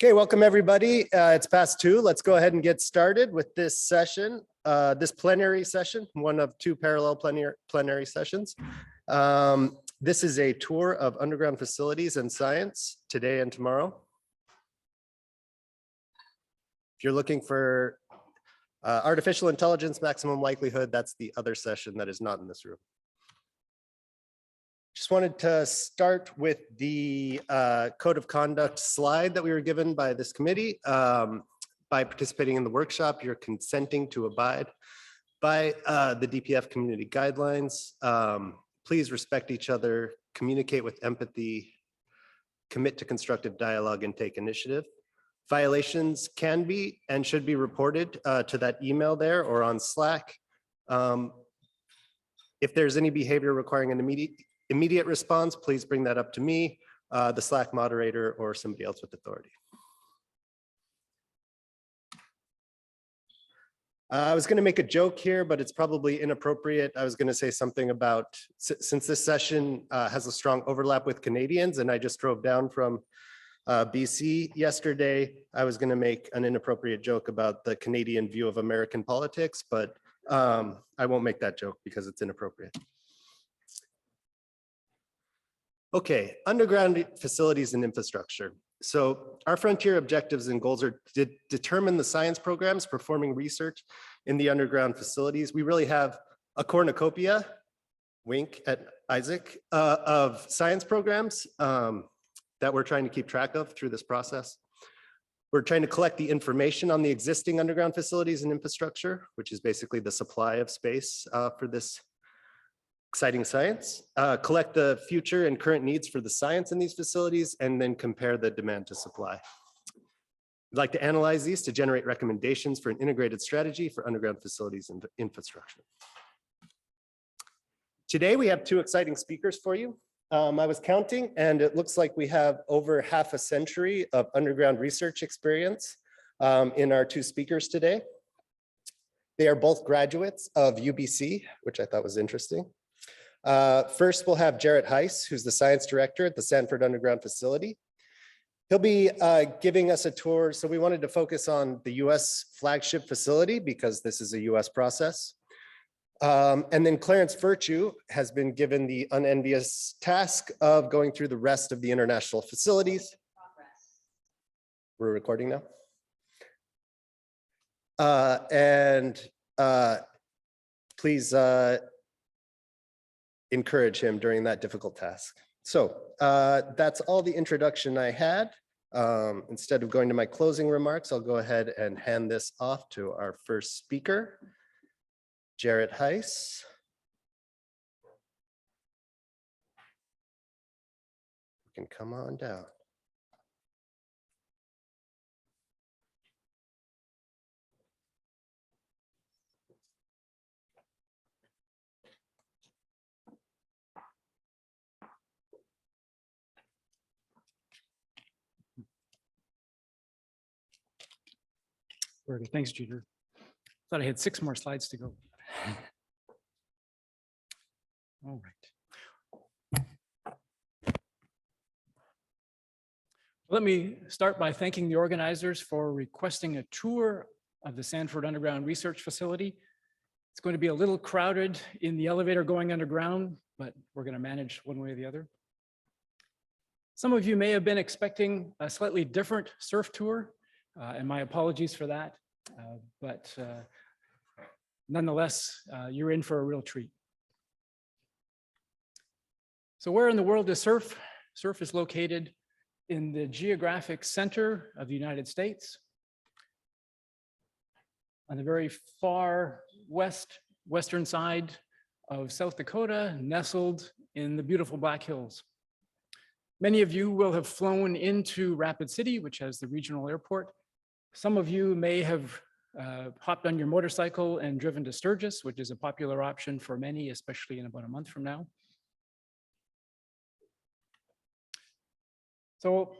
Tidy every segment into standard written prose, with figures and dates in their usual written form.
Okay, welcome everybody. It's past 2. Let's go ahead and get started with this session, this plenary session, one of 2 parallel plenary sessions. This is a tour of underground facilities and science today and tomorrow. If you're looking for artificial intelligence, maximum likelihood, that's the other session that is not in this room. Just wanted to start with the code of conduct slide that we were given by this committee. By participating in the workshop, you're consenting to abide by the DPF community guidelines. Please respect each other, communicate with empathy, commit to constructive dialogue, and take initiative. Violations can be and should be reported to that email there or on Slack. If there's any behavior requiring an immediate response, please bring that up to me, the Slack moderator, or somebody else with authority. I was going to make a joke here, but it's probably inappropriate. I was going to say something about, since this session has a strong overlap with Canadians, and I just drove down from BC yesterday, I was going to make an inappropriate joke about the Canadian view of American politics, but I won't make that joke because it's inappropriate. Okay, underground facilities and infrastructure. So our frontier objectives and goals are to determine the science programs performing research in the underground facilities. We really have a cornucopia, wink at Isaac, of science programs that we're trying to keep track of through this process. We're trying to collect the information on the existing underground facilities and infrastructure, which is basically the supply of space for this exciting science, collect the future and current needs for the science in these facilities, and then compare the demand to supply. We'd like to analyze these to generate recommendations for an integrated strategy for underground facilities and infrastructure. Today, we have 2 exciting speakers for you. I was counting, and it looks like we have over half a century of underground research experience in our 2 speakers today. They are both graduates of UBC, which I thought was interesting. First, we'll have Jarrett Heiss, who's the science director at the Sanford Underground Facility. He'll be giving us a tour. So we wanted to focus on the US flagship facility because this is a US process. And then Clarence Virtue has been given the unenvious task of going through the rest of the international facilities. We're recording now. Please encourage him during that difficult task. So that's all the introduction I had. Instead of going to my closing remarks, I'll go ahead and hand this off to our first speaker, Jarrett Heiss. You can come on down. Very good. Thanks, Jeter. Thought I had 6 more slides to go. All right. Let me start by thanking the organizers for requesting a tour of the Sanford Underground Research Facility. It's going to be a little crowded in the elevator going underground, but we're going to manage one way or the other. Some of you may have been expecting a slightly different surf tour. And my apologies for that, but nonetheless, you're in for a real treat. So where in the world is surf? Surf is located in the geographic center of the United States, on the very far western side of South Dakota, nestled in the beautiful Black Hills. Many of you will have flown into Rapid City, which has the regional airport. Some of you may have hopped on your motorcycle and driven to Sturgis, which is a popular option for many, especially in about a month from now. So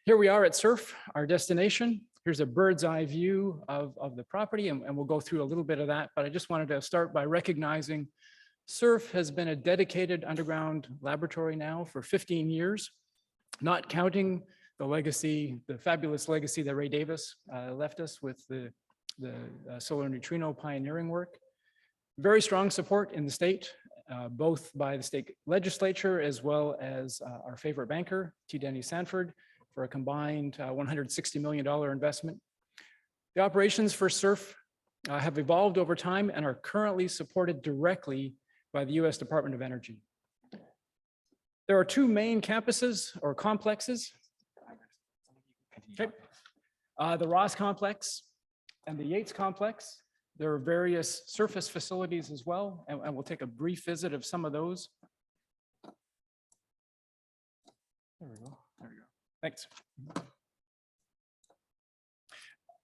here we are at Surf, our destination. Here's a bird's eye view of the property, and we'll go through a little bit of that, but I just wanted to start by recognizing Surf has been a dedicated underground laboratory now for 15 years, not counting the legacy, the fabulous legacy that Ray Davis left us with the solar neutrino pioneering work. Very strong support in the state, both by the state legislature as well as our favorite banker, T. Denny Sanford, for a combined $160 million investment. The operations for SURF have evolved over time and are currently supported directly by the U.S. Department of Energy. There are two main campuses or complexes. Okay. The Ross complex and the Yates complex. There are various surface facilities as well, and we'll take a brief visit of some of those. There we go. There we go. Thanks.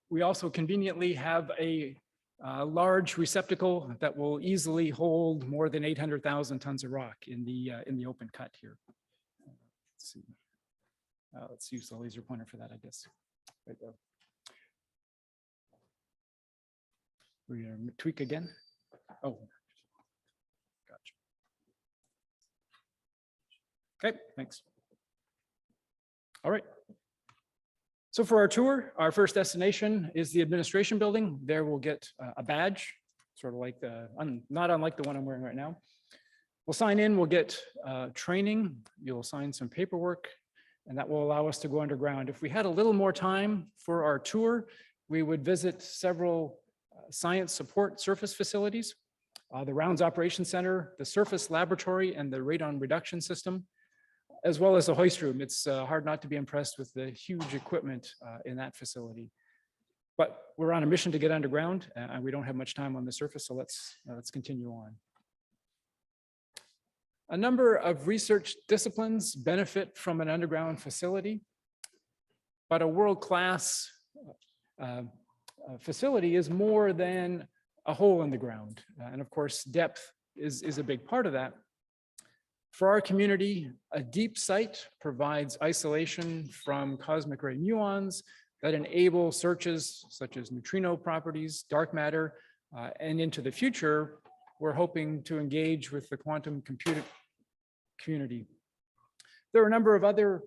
We also conveniently have a large receptacle that will easily hold more than 800,000 tons of rock in the open cut here. Let's see. Let's use the laser pointer for that, I guess. Right there. We're going to tweak again. Oh, gotcha. Okay, thanks. All right. So for our tour, our first destination is the administration building. There we'll get a badge, sort of like not unlike the one I'm wearing right now. We'll sign in, we'll get training. You'll sign some paperwork, and that will allow us to go underground. If we had a little more time for our tour, we would visit several science support surface facilities, the Rounds Operations Center, the Surface Laboratory, and the Radon Reduction System, as well as the hoist room. It's hard not to be impressed with the huge equipment in that facility. But we're on a mission to get underground, and we don't have much time on the surface, so let's continue on. A number of research disciplines benefit from an underground facility, but a world-class facility is more than a hole in the ground. And of course, depth is a big part of that. For our community, a deep site provides isolation from cosmic ray muons that enable searches such as neutrino properties, dark matter, and into the future, we're hoping to engage with the quantum computing community. There are a number of other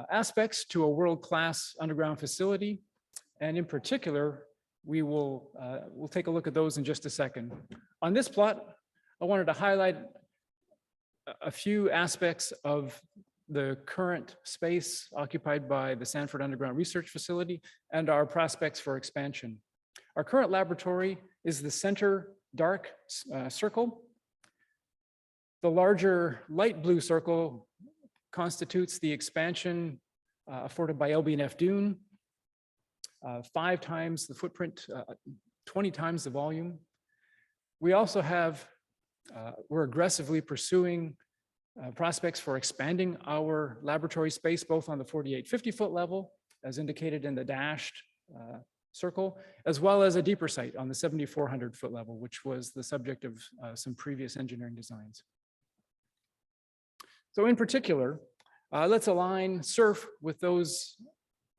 aspects to a world-class underground facility, and in particular, we'll take a look at those in just a second. On this plot, I wanted to highlight a few aspects of the current space occupied by the Sanford Underground Research Facility and our prospects for expansion. Our current laboratory is the center dark circle. The larger light blue circle constitutes the expansion afforded by LBNF Dune, 5 times the footprint, 20 times the volume. We also have we're aggressively pursuing prospects for expanding our laboratory space, both on the 4850-foot level, as indicated in the dashed circle, as well as a deeper site on the 7400-foot level, which was the subject of some previous engineering designs. So in particular, let's align SURF with those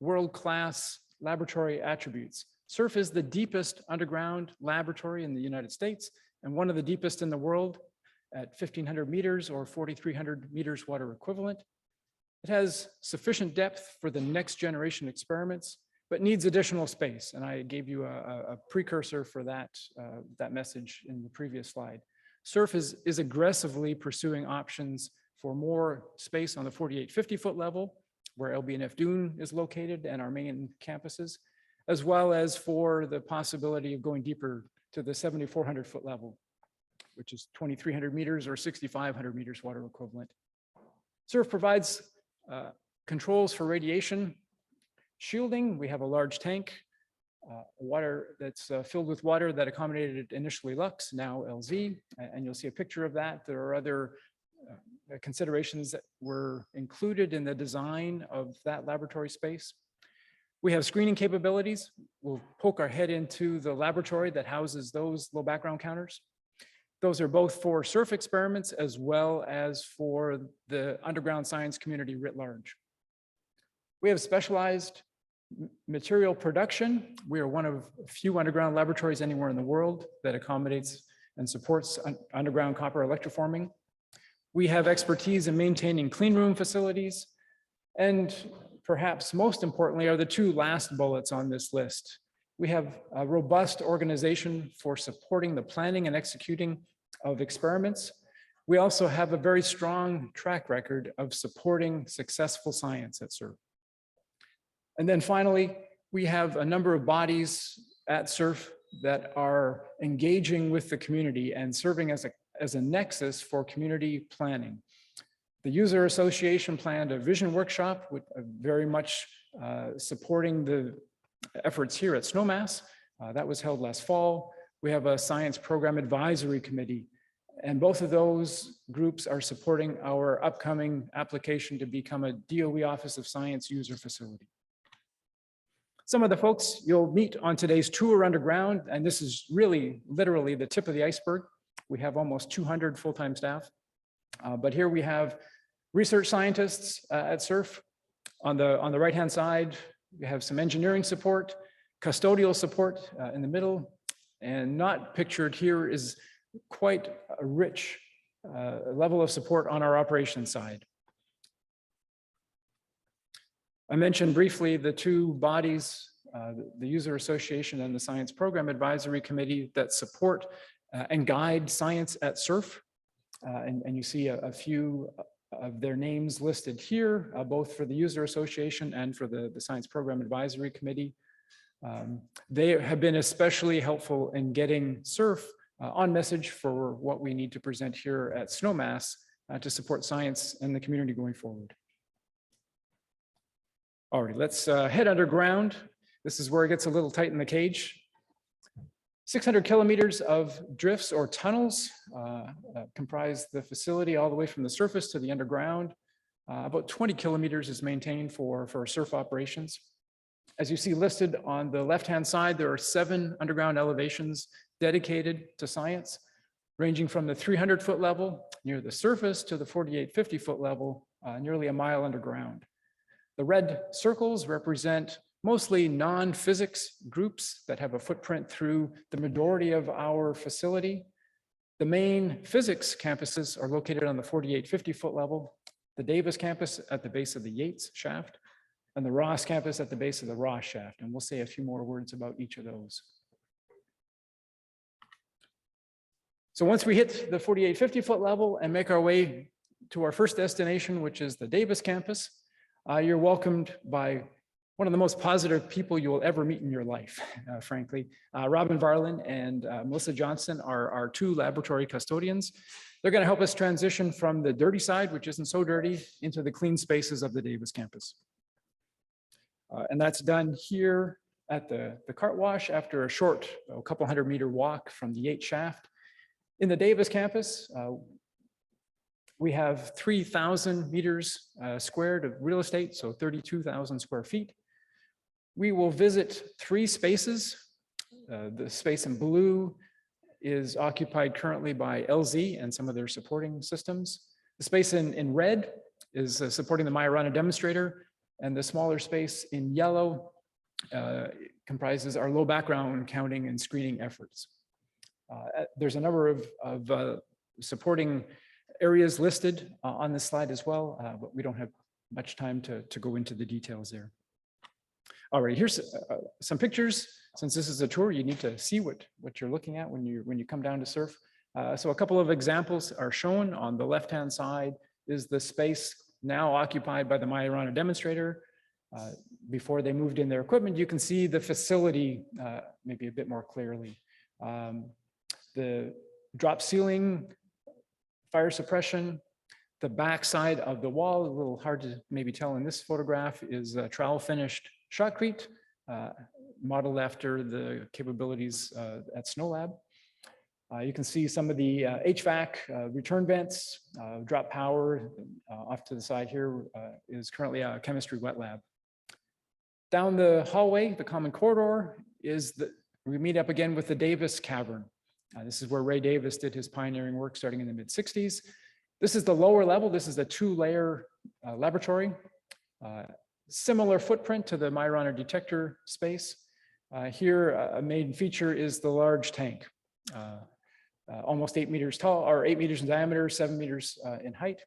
world-class laboratory attributes. SURF is the deepest underground laboratory in the United States and one of the deepest in the world at 1,500 meters or 4,300 meters water equivalent. It has sufficient depth for the next generation experiments, but needs additional space. And I gave you a precursor for that message in the previous slide. SURF is aggressively pursuing options for more space on the 4850-foot level, where LBNF Dune is located and our main campuses, as well as for the possibility of going deeper to the 7,400-foot level, which is 2,300 meters or 6,500 meters water equivalent. SURF provides controls for radiation shielding. We have a large tank, water that's filled with water that accommodated initially Lux, now LZ, and you'll see a picture of that. There are other considerations that were included in the design of that laboratory space. We have screening capabilities. We'll poke our head into the laboratory that houses those low background counters. Those are both for SURF experiments as well as for the underground science community writ large. We have specialized material production. We are one of a few underground laboratories anywhere in the world that accommodates and supports underground copper electroforming. We have expertise in maintaining clean room facilities, And perhaps most importantly are the two last bullets on this list. We have a robust organization for supporting the planning and executing of experiments. We also have a very strong track record of supporting successful science at SURF. And then finally, we have a number of bodies at SURF that are engaging with the community and serving as a nexus for community planning. The User Association planned a vision workshop with very much supporting the efforts here at Snowmass. That was held last fall. We have a Science Program Advisory Committee, and both of those groups are supporting our upcoming application to become a DOE Office of Science user facility. Some of the folks you'll meet on today's tour underground, and this is really literally the tip of the iceberg. We have almost 200 full-time staff, but here we have research scientists at SURF. On the right-hand side, we have some engineering support, custodial support in the middle, and not pictured here is quite a rich level of support on our operations side. I mentioned briefly the two bodies, the User Association and the Science Program Advisory Committee, that support and guide science at SURF. And you see a few of their names listed here, both for the User Association and for the Science Program Advisory Committee. They have been especially helpful in getting SURF on message for what we need to present here at Snowmass to support science and the community going forward. All right, let's head underground. This is where it gets a little tight in the cage. 600 kilometers of drifts or tunnels comprise the facility all the way from the surface to the underground. About 20 kilometers is maintained for SURF operations. As you see listed on the left-hand side, there are 7 underground elevations dedicated to science, ranging from the 300-foot level near the surface to the 4850-foot level, nearly a mile underground. The red circles represent mostly non-physics groups that have a footprint through the majority of our facility. The main physics campuses are located on the 4850-foot level, the Davis campus at the base of the Yates shaft, and the Ross campus at the base of the Ross shaft. And we'll say a few more words about each of those. So once we hit the 4850-foot level and make our way to our first destination, which is the Davis campus, you're welcomed by one of the most positive people you will ever meet in your life, frankly. Robin Varlin and Melissa Johnson are our 2 laboratory custodians. They're going to help us transition from the dirty side, which isn't so dirty, into the clean spaces of the Davis campus. And that's done here at the cart wash after a short, a couple 100-meter walk from the Yates shaft. In the Davis campus, we have 3,000 meters squared of real estate, so 32,000 square feet. We will visit 3 spaces. The space in blue is occupied currently by LZ and some of their supporting systems. The space in red is supporting the Majorana demonstrator, and the smaller space in yellow comprises our low background counting and screening efforts. There's a number of supporting areas listed on this slide as well, but we don't have much time to go into the details there. All right, here's some pictures. Since this is a tour, you need to see what you're looking at when you come down to SURF. So a couple of examples are shown. On the left-hand side is the space now occupied by the Majorana demonstrator. Before they moved in their equipment, you can see the facility maybe a bit more clearly. The drop ceiling, fire suppression, the back side of the wall, a little hard to maybe tell in this photograph, is a trowel finished shotcrete, modeled after the capabilities at SnowLab. You can see some of the HVAC return vents, drop power. Off to the side here is currently a chemistry wet lab. Down the hallway, the common corridor, we meet up again with the Davis Cavern. This is where Ray Davis did his pioneering work starting in the mid-60s. This is the lower level. This is a 2-layer laboratory. Similar footprint to the Majorana detector space. Here, a main feature is the large tank. Almost 8 meters tall, or 8 meters in diameter, 7 meters in height.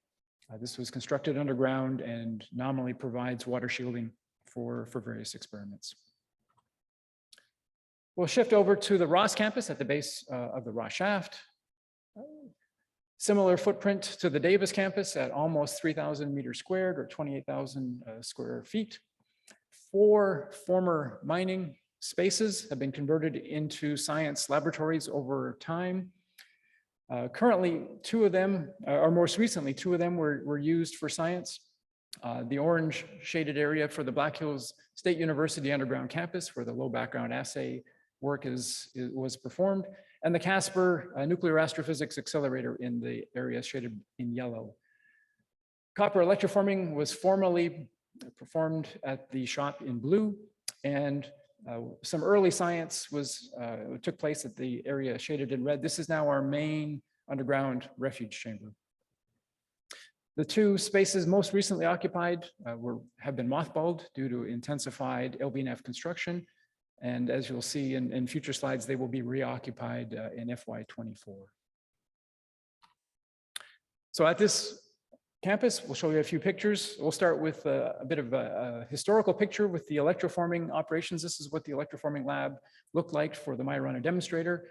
This was constructed underground and nominally provides water shielding for various experiments. We'll shift over to the Ross campus at the base of the Ross shaft. Similar footprint to the Davis campus at almost 3,000 meters squared or 28,000 square feet. 4 former mining spaces have been converted into science laboratories over time. Currently, 2 of them, or most recently, 2 of them were used for science. The orange shaded area for the Black Hills State University underground campus, where the low background assay work was performed, and the Casper Nuclear Astrophysics Accelerator in the area shaded in yellow. Copper electroforming was formerly performed at the shop in blue, and some early science took place at the area shaded in red. This is now our main underground refuge chamber. The 2 spaces most recently occupied have been mothballed due to intensified LBNF construction. And as you'll see in future slides, they will be reoccupied in FY24. So at this campus, we'll show you a few pictures. We'll start with a bit of a historical picture with the electroforming operations. This is what the electroforming lab looked like for the Majorana demonstrator.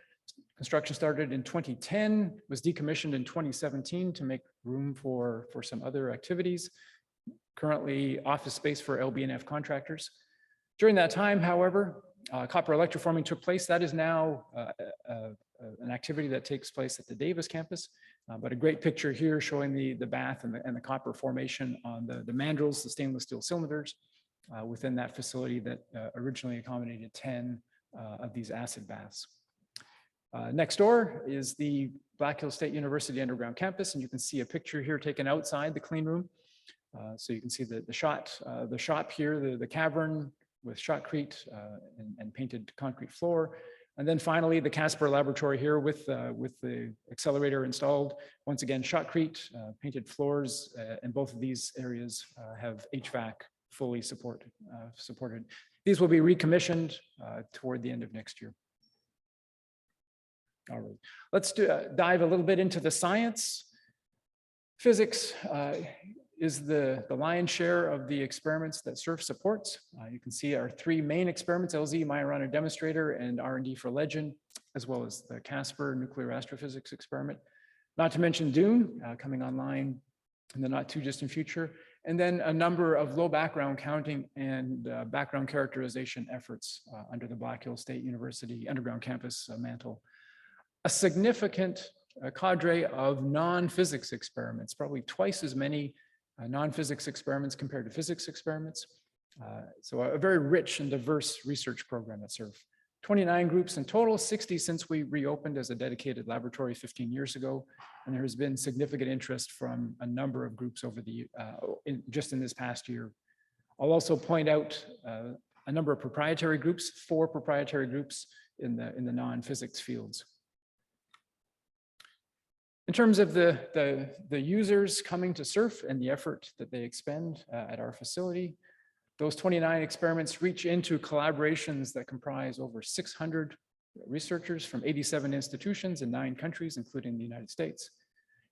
Construction started in 2010, was decommissioned in 2017 to make room for some other activities. Currently office space for LBNF contractors. During that time, however, copper electroforming took place. That is now an activity that takes place at the Davis campus. But a great picture here showing the bath and the copper formation on the mandrels, the stainless steel cylinders within that facility that originally accommodated 10 of these acid baths. Next door is the Black Hills State University underground campus, and you can see a picture here taken outside the clean room. So you can see the shop here, the cavern with shotcrete and painted concrete floor. And then finally, the Casper laboratory here with the accelerator installed. Once again, shotcrete, painted floors, and both of these areas have HVAC fully supported. These will be recommissioned toward the end of next year. All right, let's dive a little bit into the science. Physics is the lion's share of the experiments that SURF supports. You can see our 3 main experiments, LZ, Majorana demonstrator, and R&D for Legend, as well as the Casper nuclear astrophysics experiment. Not to mention Dune coming online in the not too distant future, and then a number of low background counting and background characterization efforts under the Black Hills State University underground campus mantle. A significant cadre of non-physics experiments, probably twice as many non-physics experiments compared to physics experiments. So a very rich and diverse research program at SURF. 29 groups in total, 60 since we reopened as a dedicated laboratory 15 years ago. And there has been significant interest from a number of groups over just in this past year. I'll also point out a number of proprietary groups, 4 proprietary groups in the non-physics fields. In terms of the users coming to SURF and the effort that they expend at our facility, those 29 experiments reach into collaborations that comprise over 600 researchers from 87 institutions in 9 countries, including the United States.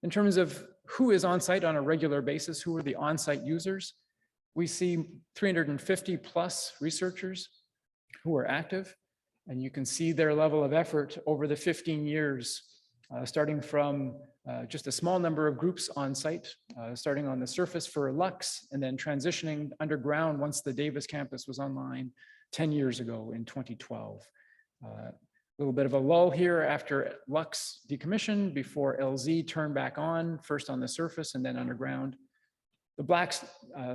In terms of who is on site on a regular basis, who are the on-site users, we see 350 plus researchers who are active, and you can see their level of effort over the 15 years starting from just a small number of groups on site, starting on the surface for Lux, and then transitioning underground once the Davis campus was online 10 years ago in 2012. A little bit of a lull here after Lux decommissioned before LZ turned back on, first on the surface and then underground. The black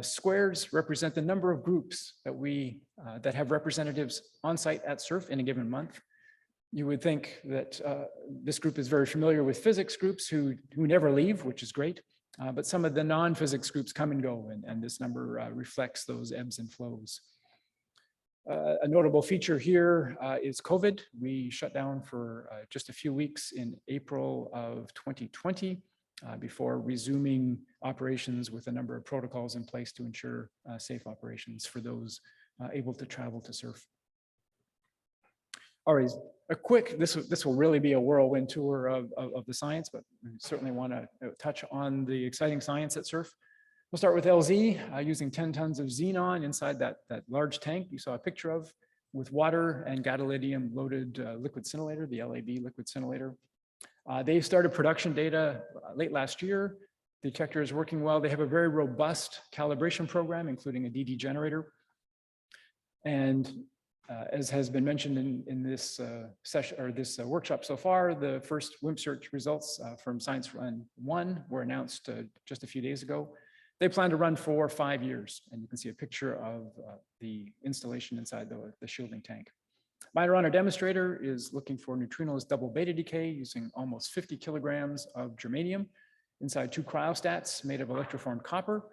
squares represent the number of groups that have representatives on site at SURF in a given month. You would think that this group is very familiar with physics groups who never leave, which is great, but some of the non-physics groups come and go, and this number reflects those ebbs and flows. A notable feature here is COVID. We shut down for just a few weeks in April of 2020 before resuming operations with a number of protocols in place to ensure safe operations for those able to travel to SURF. All right, a quick, this will really be a whirlwind tour of the science, but we certainly want to touch on the exciting science at SURF. We'll start with LZ using 10 tons of xenon inside that large tank you saw a picture of with water and gadolinium loaded liquid scintillator, the LAB liquid scintillator. They started production data late last year. The detector is working well. They have a very robust calibration program, including a DD generator. And as has been mentioned in this session or this workshop so far, the first WIMP search results from Science Run 1 were announced just a few days ago. They plan to run for 5 years, and you can see a picture of the installation inside the shielding tank. My runner demonstrator is looking for neutrinos double beta decay using almost 50 kilograms of germanium inside 2 cryostats made of electroformed copper.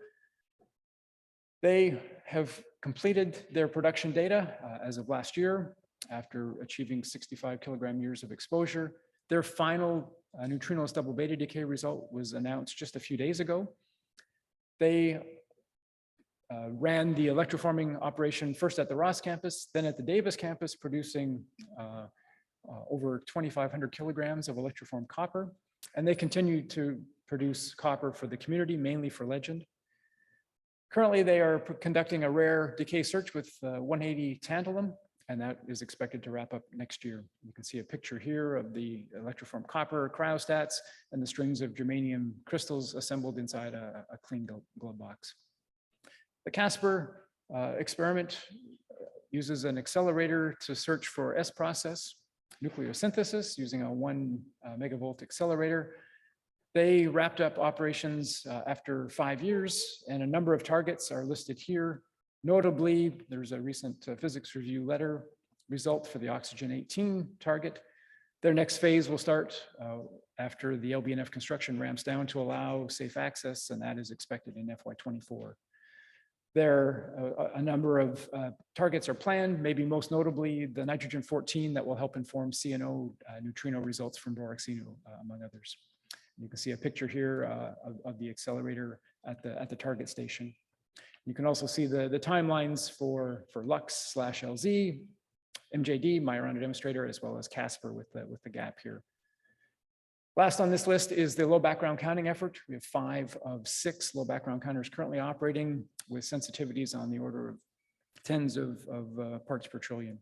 They have completed their production data as of last year after achieving 65 kilogram years of exposure. Their final neutrinos double beta decay result was announced just a few days ago. They ran the electroforming operation first at the Ross campus, then at the Davis campus, producing over 2,500 kilograms of electroformed copper. And they continue to produce copper for the community, mainly for Legend. Currently, they are conducting a rare decay search with 180 tantalum, and that is expected to wrap up next year. You can see a picture here of the electroformed copper cryostats and the strings of germanium crystals assembled inside a clean glove box. The Casper experiment uses an accelerator to search for S-process nucleosynthesis using a 1 megavolt accelerator. They wrapped up operations after 5 years, and a number of targets are listed here. Notably, there's a recent physics review letter result for the oxygen 18 target. Their next phase will start after the LBNF construction ramps down to allow safe access, and that is expected in FY24. A number of targets are planned, maybe most notably the nitrogen 14 that will help inform CNO neutrino results from Borexino, among others. You can see a picture here of the accelerator at the target station. You can also see the timelines for Lux/LZ, MJD, my runner demonstrator, as well as Casper with the gap here. Last on this list is the low background counting effort. We have 5 of 6 low background counters currently operating with sensitivities on the order of tens of parts per trillion.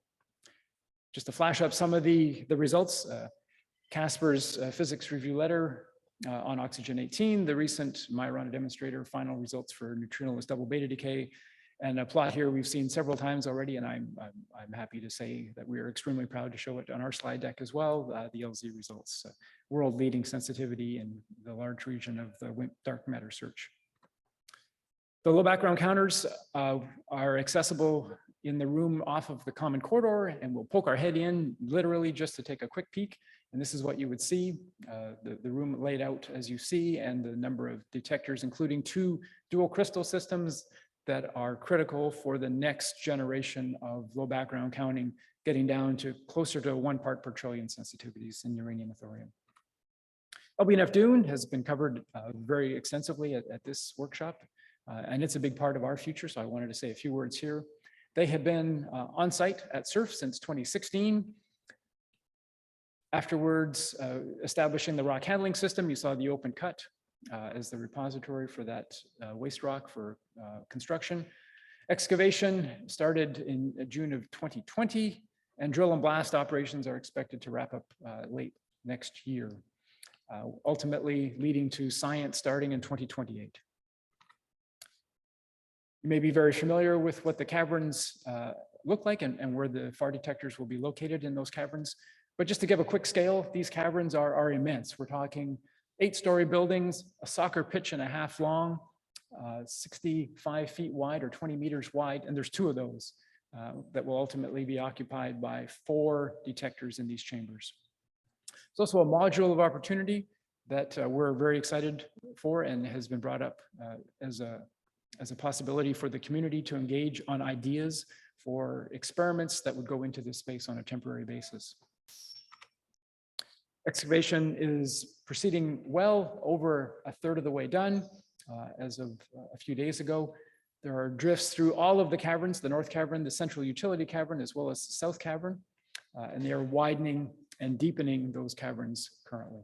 Just to flash up some of the results, Casper's physics review letter on oxygen 18, the recent Majorana demonstrator final results for neutrino double beta decay, and a plot here we've seen several times already, and I'm happy to say that we are extremely proud to show it on our slide deck as well, the LZ results, world-leading sensitivity in the large region of the WIMP dark matter search. The low background counters are accessible in the room off of the common corridor, and we'll poke our head in literally just to take a quick peek. And this is what you would see, the room laid out as you see, and the number of detectors, including 2 dual crystal systems that are critical for the next generation of low background counting, getting down to closer to 1 part per trillion sensitivities in uranium and thorium. LBNF Dune has been covered very extensively at this workshop, and it's a big part of our future, so I wanted to say a few words here. They have been on site at SURF since 2016. Afterwards, establishing the rock handling system, you saw the open cut as the repository for that waste rock for construction. Excavation started in June of 2020, and drill and blast operations are expected to wrap up late next year, ultimately leading to science starting in 2028. You may be very familiar with what the caverns look like and where the FAR detectors will be located in those caverns. But just to give a quick scale, these caverns are immense. We're talking 8-story buildings, a soccer pitch and a half long, 65 feet wide or 20 meters wide, and there's 2 of those that will ultimately be occupied by 4 detectors in these chambers. It's also a module of opportunity that we're very excited for and has been brought up as a possibility for the community to engage on ideas for experiments that would go into this space on a temporary basis. Excavation is proceeding well, over 1/3 of the way done as of a few days ago. There are drifts through all of the caverns, the North Cavern, the Central Utility Cavern, as well as the South Cavern. and they are widening and deepening those caverns currently.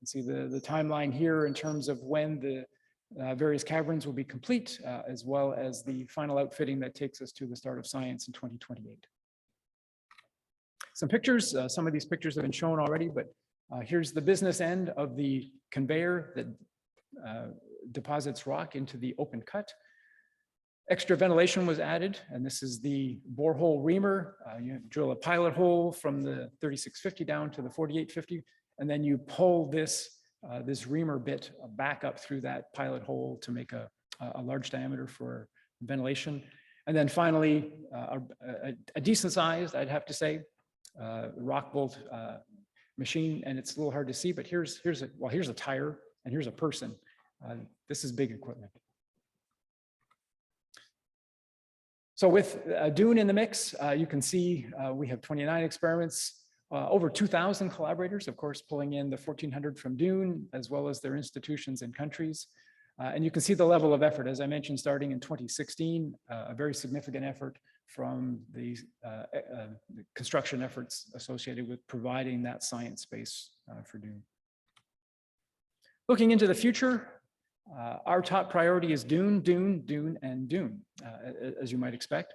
You see the timeline here in terms of when the various caverns will be complete, as well as the final outfitting that takes us to the start of science in 2028. Some pictures, some of these pictures have been shown already, but here's the business end of the conveyor that deposits rock into the open cut. Extra ventilation was added, and this is the borehole reamer. You drill a pilot hole from the 3650 down to the 4850, and then you pull this reamer bit back up through that pilot hole to make a large diameter for ventilation. And then finally, a decent sized, I'd have to say, rock bolt machine, and it's a little hard to see, but here's a tire and here's a person. This is big equipment. So with Dune in the mix, you can see we have 29 experiments, over 2,000 collaborators, of course, pulling in the 1,400 from Dune, as well as their institutions and countries. And you can see the level of effort, as I mentioned, starting in 2016, a very significant effort from the construction efforts associated with providing that science space for Dune. Looking into the future, our top priority is Dune, Dune, Dune, and Dune, as you might expect,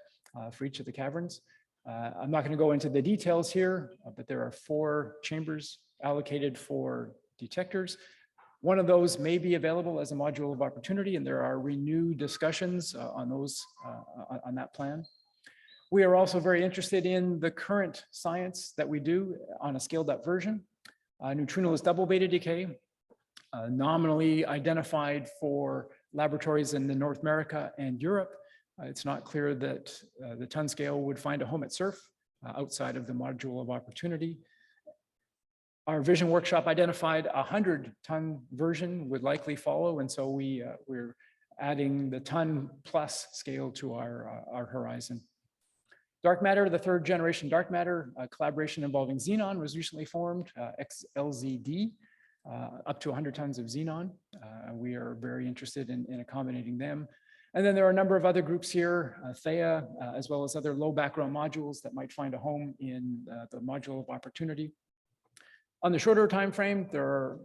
for each of the caverns. I'm not going to go into the details here, but there are 4 chambers allocated for detectors. One of those may be available as a module of opportunity, and there are renewed discussions on those on that plan. We are also very interested in the current science that we do on a scaled up version. Neutrino is double beta decay, nominally identified for laboratories in North America and Europe. It's not clear that the ton scale would find a home at SURF outside of the module of opportunity. Our vision workshop identified a 100-ton version would likely follow, and so we're adding the ton plus scale to our horizon. Dark matter, the 3rd generation dark matter collaboration involving xenon was recently formed, XLZD, up to 100 tons of xenon. We are very interested in accommodating them. And then there are a number of other groups here, Thea, as well as other low background modules that might find a home in the module of opportunity. On the shorter time frame,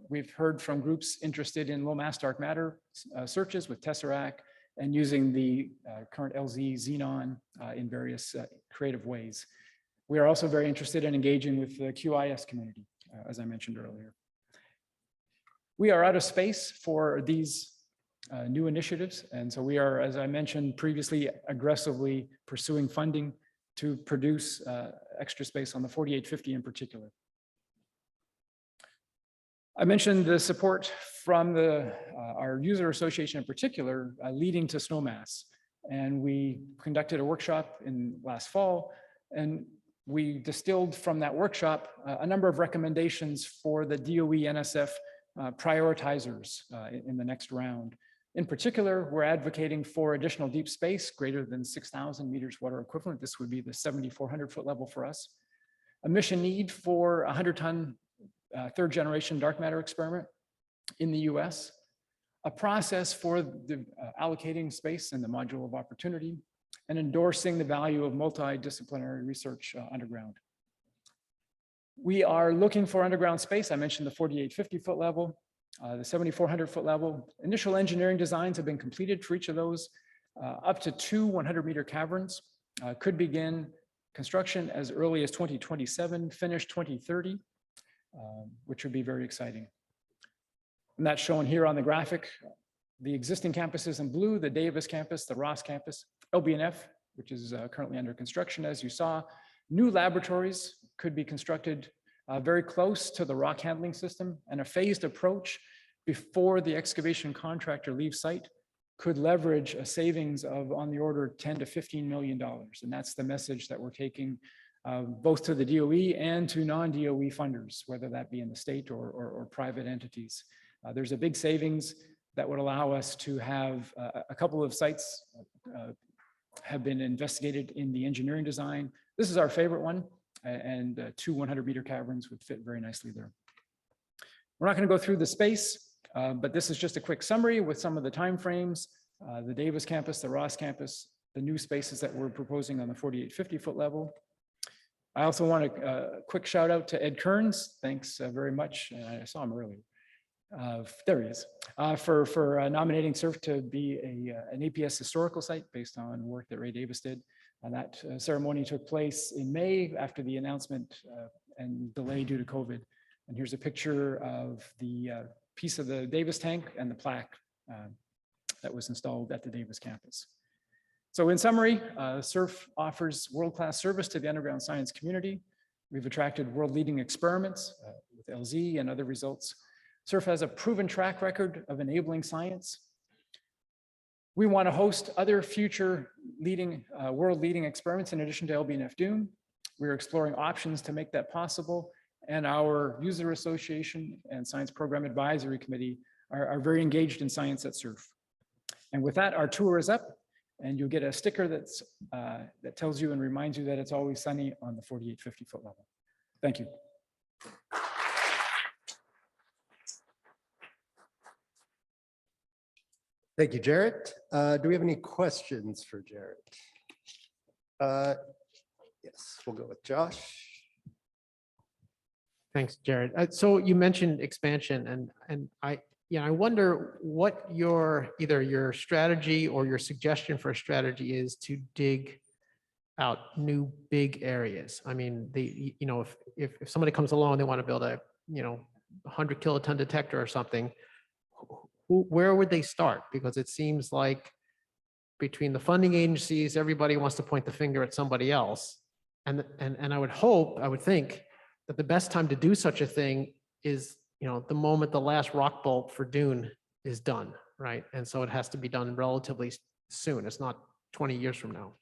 we've heard from groups interested in low mass dark matter searches with Tesseract and using the current LZ xenon in various creative ways. We are also very interested in engaging with the QIS community, as I mentioned earlier. We are out of space for these new initiatives, and so we are, as I mentioned previously, aggressively pursuing funding to produce extra space on the 4850 in particular. I mentioned the support from our user association in particular, leading to SNOMAS. And we conducted a workshop in last fall, and we distilled from that workshop a number of recommendations for the DOE NSF prioritizers in the next round. In particular, we're advocating for additional deep space greater than 6,000 meters water equivalent. This would be the 7,400 foot level for us. A mission need for a 100-ton 3rd generation dark matter experiment in the US, a process for the allocating space in the module of opportunity, and endorsing the value of multidisciplinary research underground. We are looking for underground space. I mentioned the 4,850 foot level, the 7,400 foot level. Initial engineering designs have been completed for each of those. Up to 2 100-meter caverns could begin construction as early as 2027, finish 2030. Which would be very exciting. And that's shown here on the graphic. The existing campuses in blue, the Davis campus, the Ross campus, LBNF, which is currently under construction, as you saw. New laboratories could be constructed very close to the rock handling system, and a phased approach before the excavation contractor leaves site could leverage a savings of on the order of $10 to $15 million. And that's the message that we're taking both to the DOE and to non-DOE funders, whether that be in the state or private entities. There's a big savings that would allow us to have a couple of sites have been investigated in the engineering design. This is our favorite one, and 2 100-meter caverns would fit very nicely there. We're not going to go through the space, but this is just a quick summary with some of the timeframes. The Davis campus, the Ross campus, the new spaces that we're proposing on the 4,850 foot level. I also want a quick shout out to Ed Kearns. Thanks very much. I saw him earlier. There he is, for nominating SURF to be an APS historical site based on work that Ray Davis did. And that ceremony took place in May after the announcement and delay due to COVID. And here's a picture of the piece of the Davis tank and the plaque that was installed at the Davis campus. So in summary, SURF offers world-class service to the underground science community. We've attracted world-leading experiments with LZ and other results. SURF has a proven track record of enabling science. We want to host other future world-leading experiments in addition to LB and FDUN. We're exploring options to make that possible. And our user association and science program advisory committee are very engaged in science at SURF. And with that, our tour is up, and you'll get a sticker that tells you and reminds you that it's always sunny on the 4850-foot level. Thank you. Thank you, Jarrett. Do we have any questions for Jarrett? Yes, we'll go with Josh. Thanks, Jared. So you mentioned expansion, and I wonder what either your strategy or your suggestion for a strategy is to dig out new big areas. I mean, if somebody comes along, they want to build a 100 kiloton detector or something, where would they start? Because it seems like between the funding agencies, everybody wants to point the finger at somebody else. And I would think that the best time to do such a thing is, the moment the last rock bolt for Dune is done, right? And so it has to be done relatively soon. It's not 20 years from now.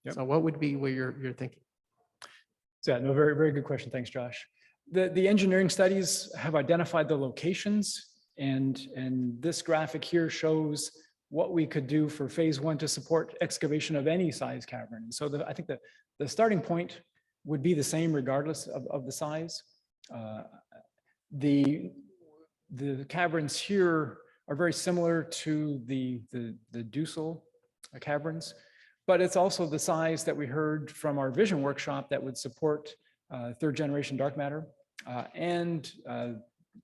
Yep. So what would be where you're thinking? Yeah, no, very, very good question. Thanks, Josh. The engineering studies have identified the locations, and this graphic here shows what we could do for phase 1 to support excavation of any size cavern. So I think the starting point would be the same regardless of the size. The caverns here are very similar to the Dussel caverns, but it's also the size that we heard from our vision workshop that would support 3rd generation dark matter and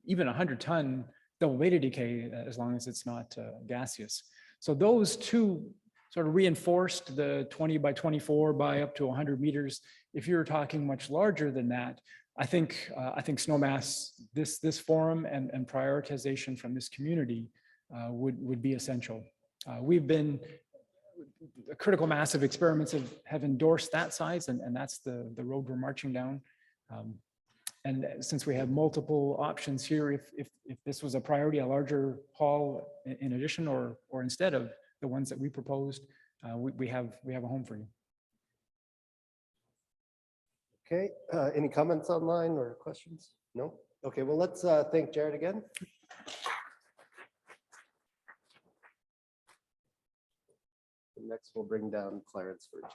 even 100-ton double beta decay, as long as it's not gaseous. So those two sort of reinforced the 20 by 24 by up to 100 meters. If you're talking much larger than that, I think Snowmass, this forum and prioritization from this community would be essential. A critical mass of experiments have endorsed that size, and that's the road we're marching down. And since we have multiple options here, if this was a priority, a larger haul in addition or instead of the ones that we proposed, we have a home for you. Okay, any comments online or questions? No? Okay, well, let's thank Jared again. Next, we'll bring down Clarence Virgin.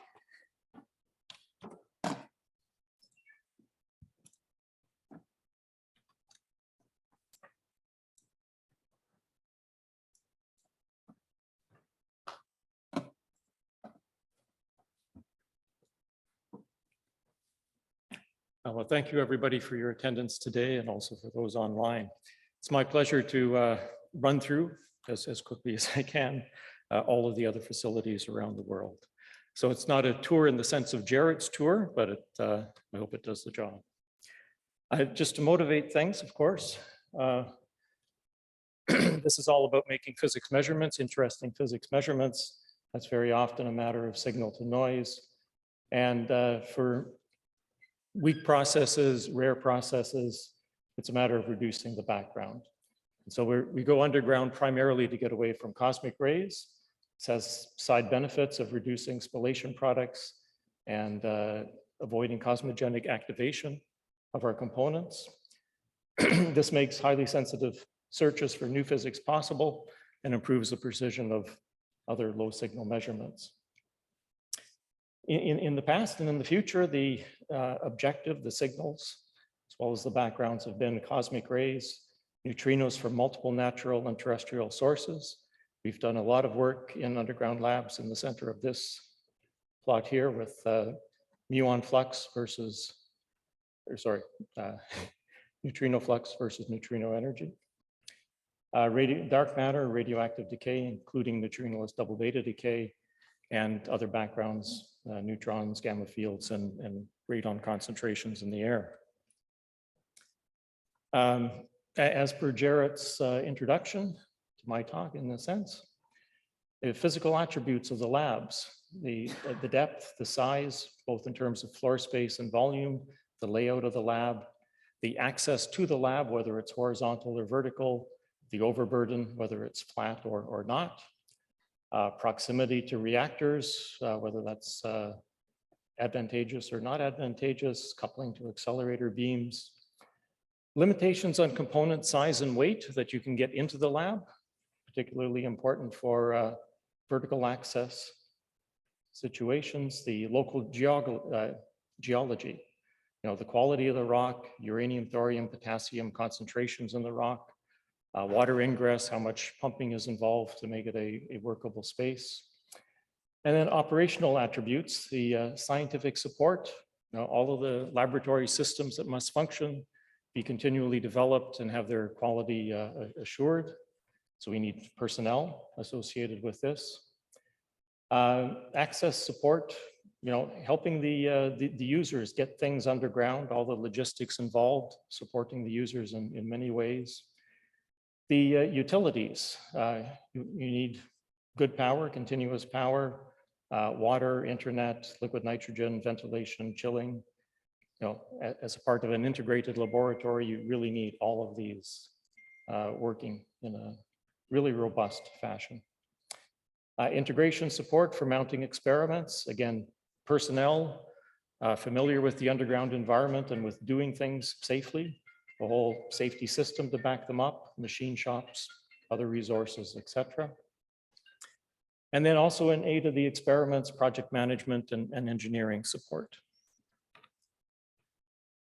Well, thank you, everybody, for your attendance today, and also for those online. It's my pleasure to run through, as quickly as I can, all of the other facilities around the world. So it's not a tour in the sense of Jarrett's tour, but I hope it does the job. Just to motivate things, of course, this is all about making physics measurements, interesting physics measurements. That's very often a matter of signal to noise. And for weak processes, rare processes, it's a matter of reducing the background. And so we go underground primarily to get away from cosmic rays. It has side benefits of reducing spallation products and avoiding cosmogenic activation of our components. This makes highly sensitive searches for new physics possible and improves the precision of other low signal measurements. In the past and in the future, the objective, the signals, as well as the backgrounds, have been cosmic rays, neutrinos from multiple natural and terrestrial sources. We've done a lot of work in underground labs in the center of this plot here with muon flux versus, or sorry, neutrino flux versus neutrino energy. Dark matter, radioactive decay, including neutrinoless double beta decay, and other backgrounds, neutrons, gamma fields, and radon concentrations in the air. As per Jarrett's introduction to my talk, in a sense, the physical attributes of the labs, the depth, the size, both in terms of floor space and volume, the layout of the lab, the access to the lab, whether it's horizontal or vertical, the overburden, whether it's flat or not, proximity to reactors, whether that's advantageous or not advantageous, coupling to accelerator beams, limitations on component size and weight that you can get into the lab, particularly important for vertical access situations, the local geology, the quality of the rock, uranium, thorium, potassium concentrations in the rock, water ingress, how much pumping is involved to make it a workable space. And then operational attributes, the scientific support, all of the laboratory systems that must function, be continually developed and have their quality assured. So we need personnel associated with this. Access support, helping the users get things underground, all the logistics involved, supporting the users in many ways. The utilities, you need good power, continuous power, water, internet, liquid nitrogen, ventilation, chilling. As a part of an integrated laboratory, you really need all of these working in a really robust fashion. Integration support for mounting experiments. Again, personnel familiar with the underground environment and with doing things safely, a whole safety system to back them up, machine shops, other resources, etc. And then also in aid of the experiments, project management and engineering support.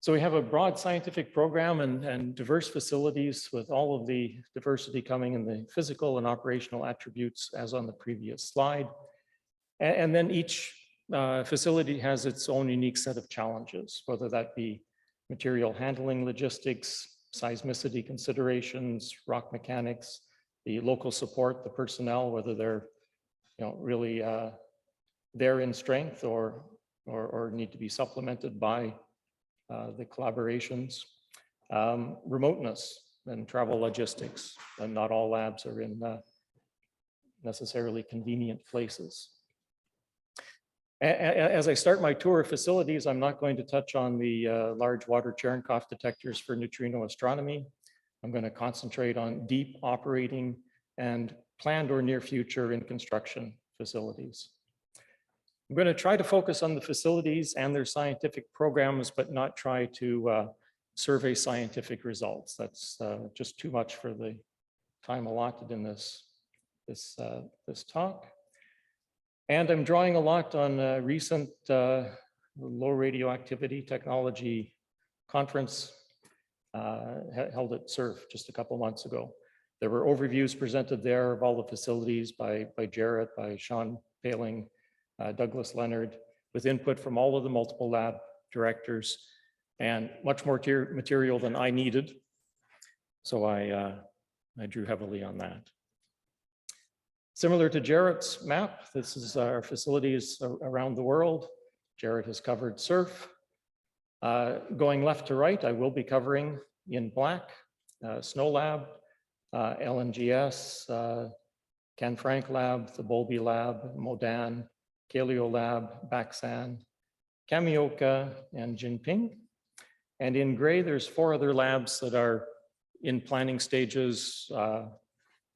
So we have a broad scientific program and diverse facilities with all of the diversity coming in the physical and operational attributes as on the previous slide. And then each facility has its own unique set of challenges, whether that be material handling logistics, seismicity considerations, rock mechanics, the local support, the personnel, whether they're really there in strength or need to be supplemented by the collaborations, remoteness and travel logistics, and not all labs are in necessarily convenient places. As I start my tour of facilities, I'm not going to touch on the large water Cherenkov detectors for neutrino astronomy. I'm going to concentrate on deep operating and planned or near future in construction facilities. I'm going to try to focus on the facilities and their scientific programs, but not try to survey scientific results. That's just too much for the time allotted in this talk. And I'm drawing a lot on a recent low radioactivity technology conference held at SURF just a couple months ago. There were overviews presented there of all the facilities by Jarrett, by Sean Paling, Douglas Leonard, with input from all of the multiple lab directors and much more material than I needed. So I drew heavily on that. Similar to Jarrett's map, this is our facilities around the world. Jarrett has covered SURF. Going left to right, I will be covering in black, Snow Lab, LNGS, Ken Frank Lab, the Bowlby Lab, Modan, Kaleo Lab, Baksan, Kamioka, and Jinping. And in gray, there's 4 other labs that are in planning stages,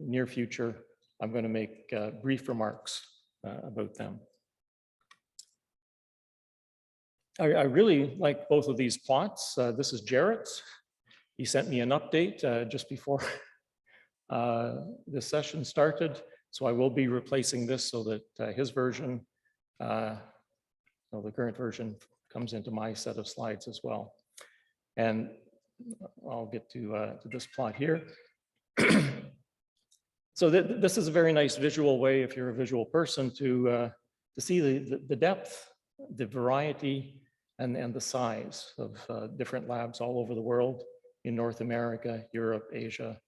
near future. I'm going to make brief remarks about them. I really like both of these plots. This is Jarrett's. He sent me an update just before this session started. So I will be replacing this so that his version, the current version, comes into my set of slides as well. And I'll get to this plot here. So this is a very nice visual way, if you're a visual person, to see the depth the variety and the size of different labs all over the world in North America, Europe, Asia,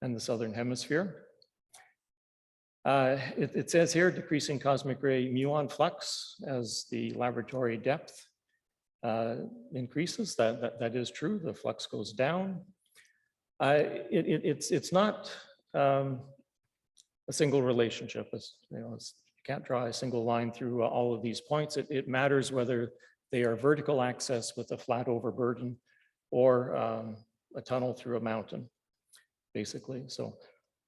and the Southern Hemisphere. It says here decreasing cosmic ray muon flux as the laboratory depth increases. That is true. The flux goes down. It's not a single relationship. You can't draw a single line through all of these points. It matters whether they are vertical access with a flat overburden or a tunnel through a mountain, basically. So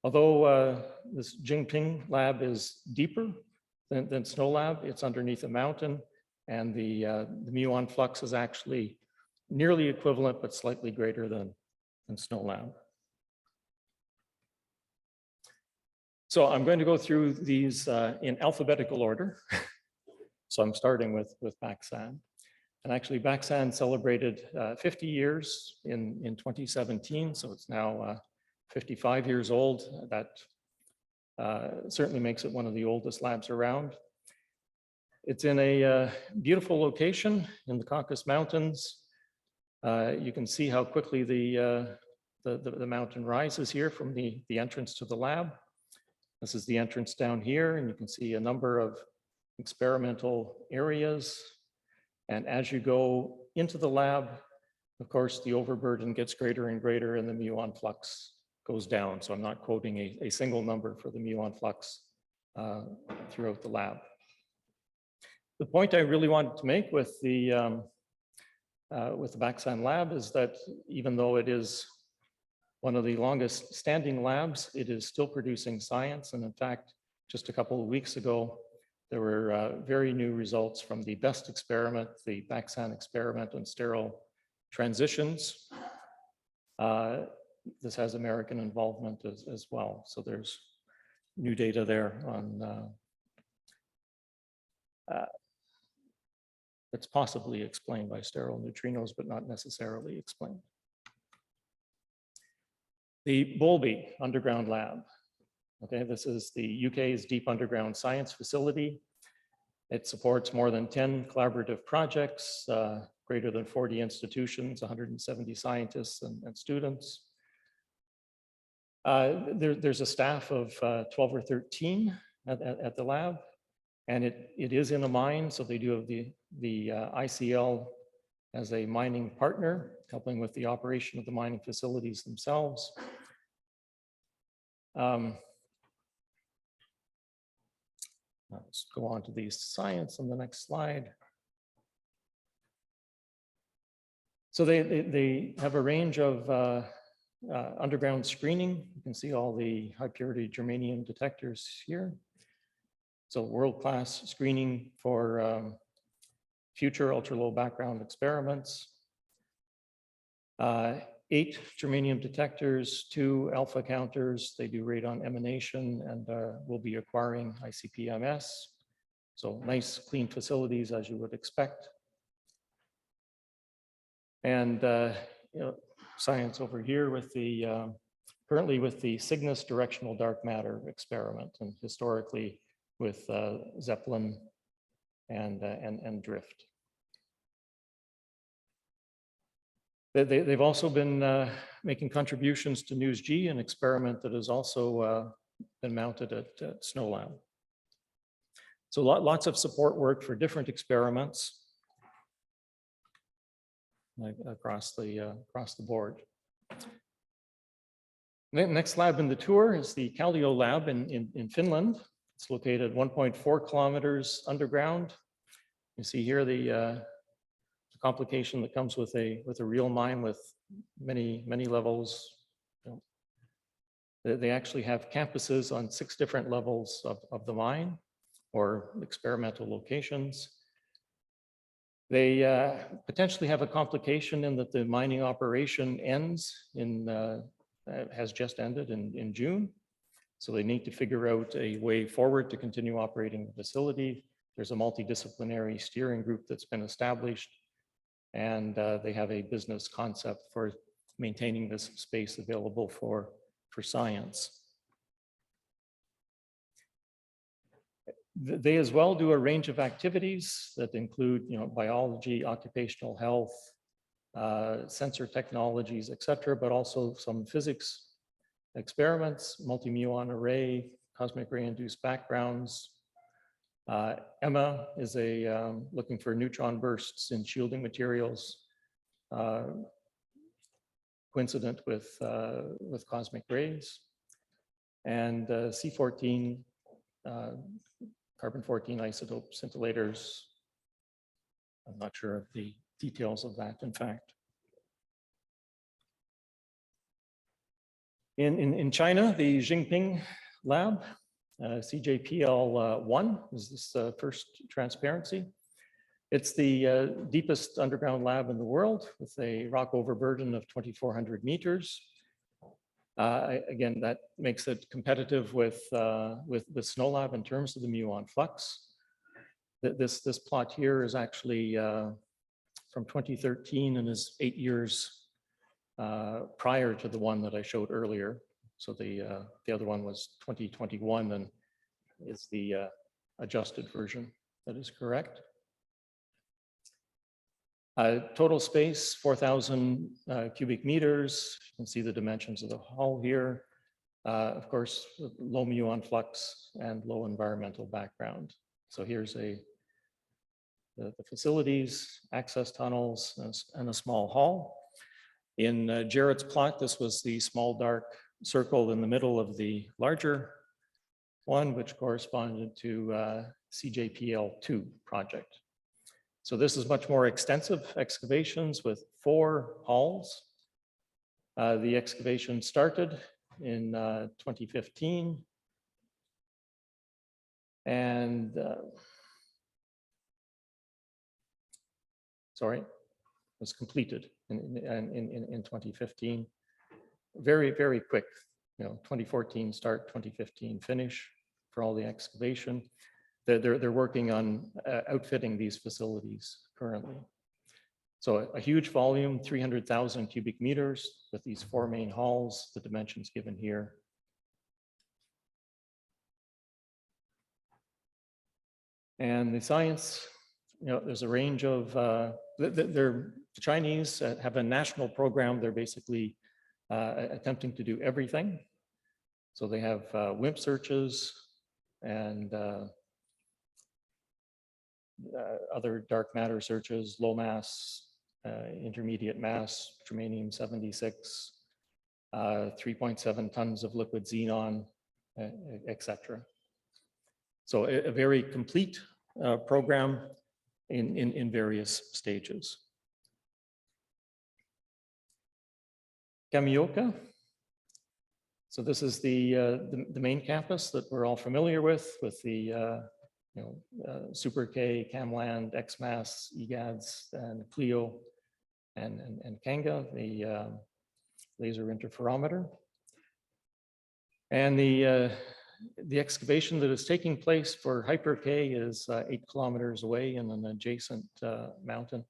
although this Jingping lab is deeper than Snow Lab, it's underneath a mountain, and the muon flux is actually nearly equivalent, but slightly greater than Snow Lab. So I'm going to go through these in alphabetical order. So I'm starting with Baksan. And actually Baksan celebrated 50 years in 2017, so it's now 55 years old. That certainly makes it one of the oldest labs around. It's in a beautiful location in the Caucasus Mountains. You can see how quickly the mountain rises here from the entrance to the lab. This is the entrance down here, and you can see a number of experimental areas. And as you go into the lab, of course, the overburden gets greater and greater and the muon flux goes down. So I'm not quoting a single number for the muon flux throughout the lab. The point I really wanted to make with the Baksan lab is that even though it is one of the longest standing labs, it is still producing science. And in fact, just a couple of weeks ago, there were very new results from the BEST experiment, the Baksan experiment on sterile transitions. This has American involvement as well. So there's new data there on that's possibly explained by sterile neutrinos, but not necessarily explained. The Bowlby Underground Lab. Okay, this is the UK's deep underground science facility. It supports more than 10 collaborative projects, greater than 40 institutions, 170 scientists and students. There's a staff of 12 or 13 at the lab, and it is in a mine, so they do have the ICL as a mining partner, helping with the operation of the mining facilities themselves. Let's go on to the science on the next slide. So they have a range of underground screening. You can see all the high purity germanium detectors here. So world-class screening for future ultra-low background experiments. 8 germanium detectors, 2 alpha counters. They do radon emanation and will be acquiring ICP-MS. So nice, clean facilities as you would expect. And science over here with the currently with the Cygnus directional dark matter experiment, and historically with Zeppelin and Drift. They've also been making contributions to NEWS-G, an experiment that has also been mounted at Snow Lab. So lots of support work for different experiments across the board. Next lab in the tour is the Kallio lab in Finland. It's located 1.4 kilometers underground. You see here the complication that comes with a real mine with many levels. They actually have campuses on 6 different levels of the mine or experimental locations. They potentially have a complication in that the mining operation ends has just ended in June. So they need to figure out a way forward to continue operating the facility. There's a multidisciplinary steering group that's been established, and they have a business concept for maintaining this space available for science. They as well do a range of activities that include, biology, occupational health, sensor technologies, et cetera, but also some physics experiments, multi-muon array, cosmic ray induced backgrounds. Emma is looking for neutron bursts in shielding materials, coincident with cosmic rays. And C14, carbon-14 isotope scintillators. I'm not sure of the details of that, in fact. In China, the Jinping lab, CJPL-1 is this first transparency. It's the deepest underground lab in the world with a rock overburden of 2,400 meters. Again, that makes it competitive with the Snow Lab in terms of the muon flux. This plot here is actually from 2013 and is 8 years prior to the one that I showed earlier. So the other one was 2021 and is the adjusted version that is correct. Total space, 4,000 cubic meters. You can see the dimensions of the hull here. Of course, low muon flux and low environmental background. So here's the facilities, access tunnels, and a small hall. In Jarrett's plot, this was the small dark circle in the middle of the larger one, which corresponded to CJPL2 project. So this is much more extensive excavations with 4 halls. The excavation started in 2015 and was completed in 2015. Very, very quick, 2014 start, 2015 finish for all the excavation. They're working on outfitting these facilities currently. So a huge volume, 300,000 cubic meters with these 4 main halls, the dimensions given here. And the science, there's a range of, the Chinese have a national program. They're basically attempting to do everything. So they have WIMP searches and other dark matter searches, low mass, intermediate mass, germanium 76, 3.7 tons of liquid xenon, etc. So a very complete program in various stages. Kamioka. So this is the main campus that we're all familiar with the Super K, Camland, XMAS, EGADS, and Clio, and Kanga, the laser interferometer. And the excavation that is taking place for Hyper K is 8 kilometers away in an adjacent mountain.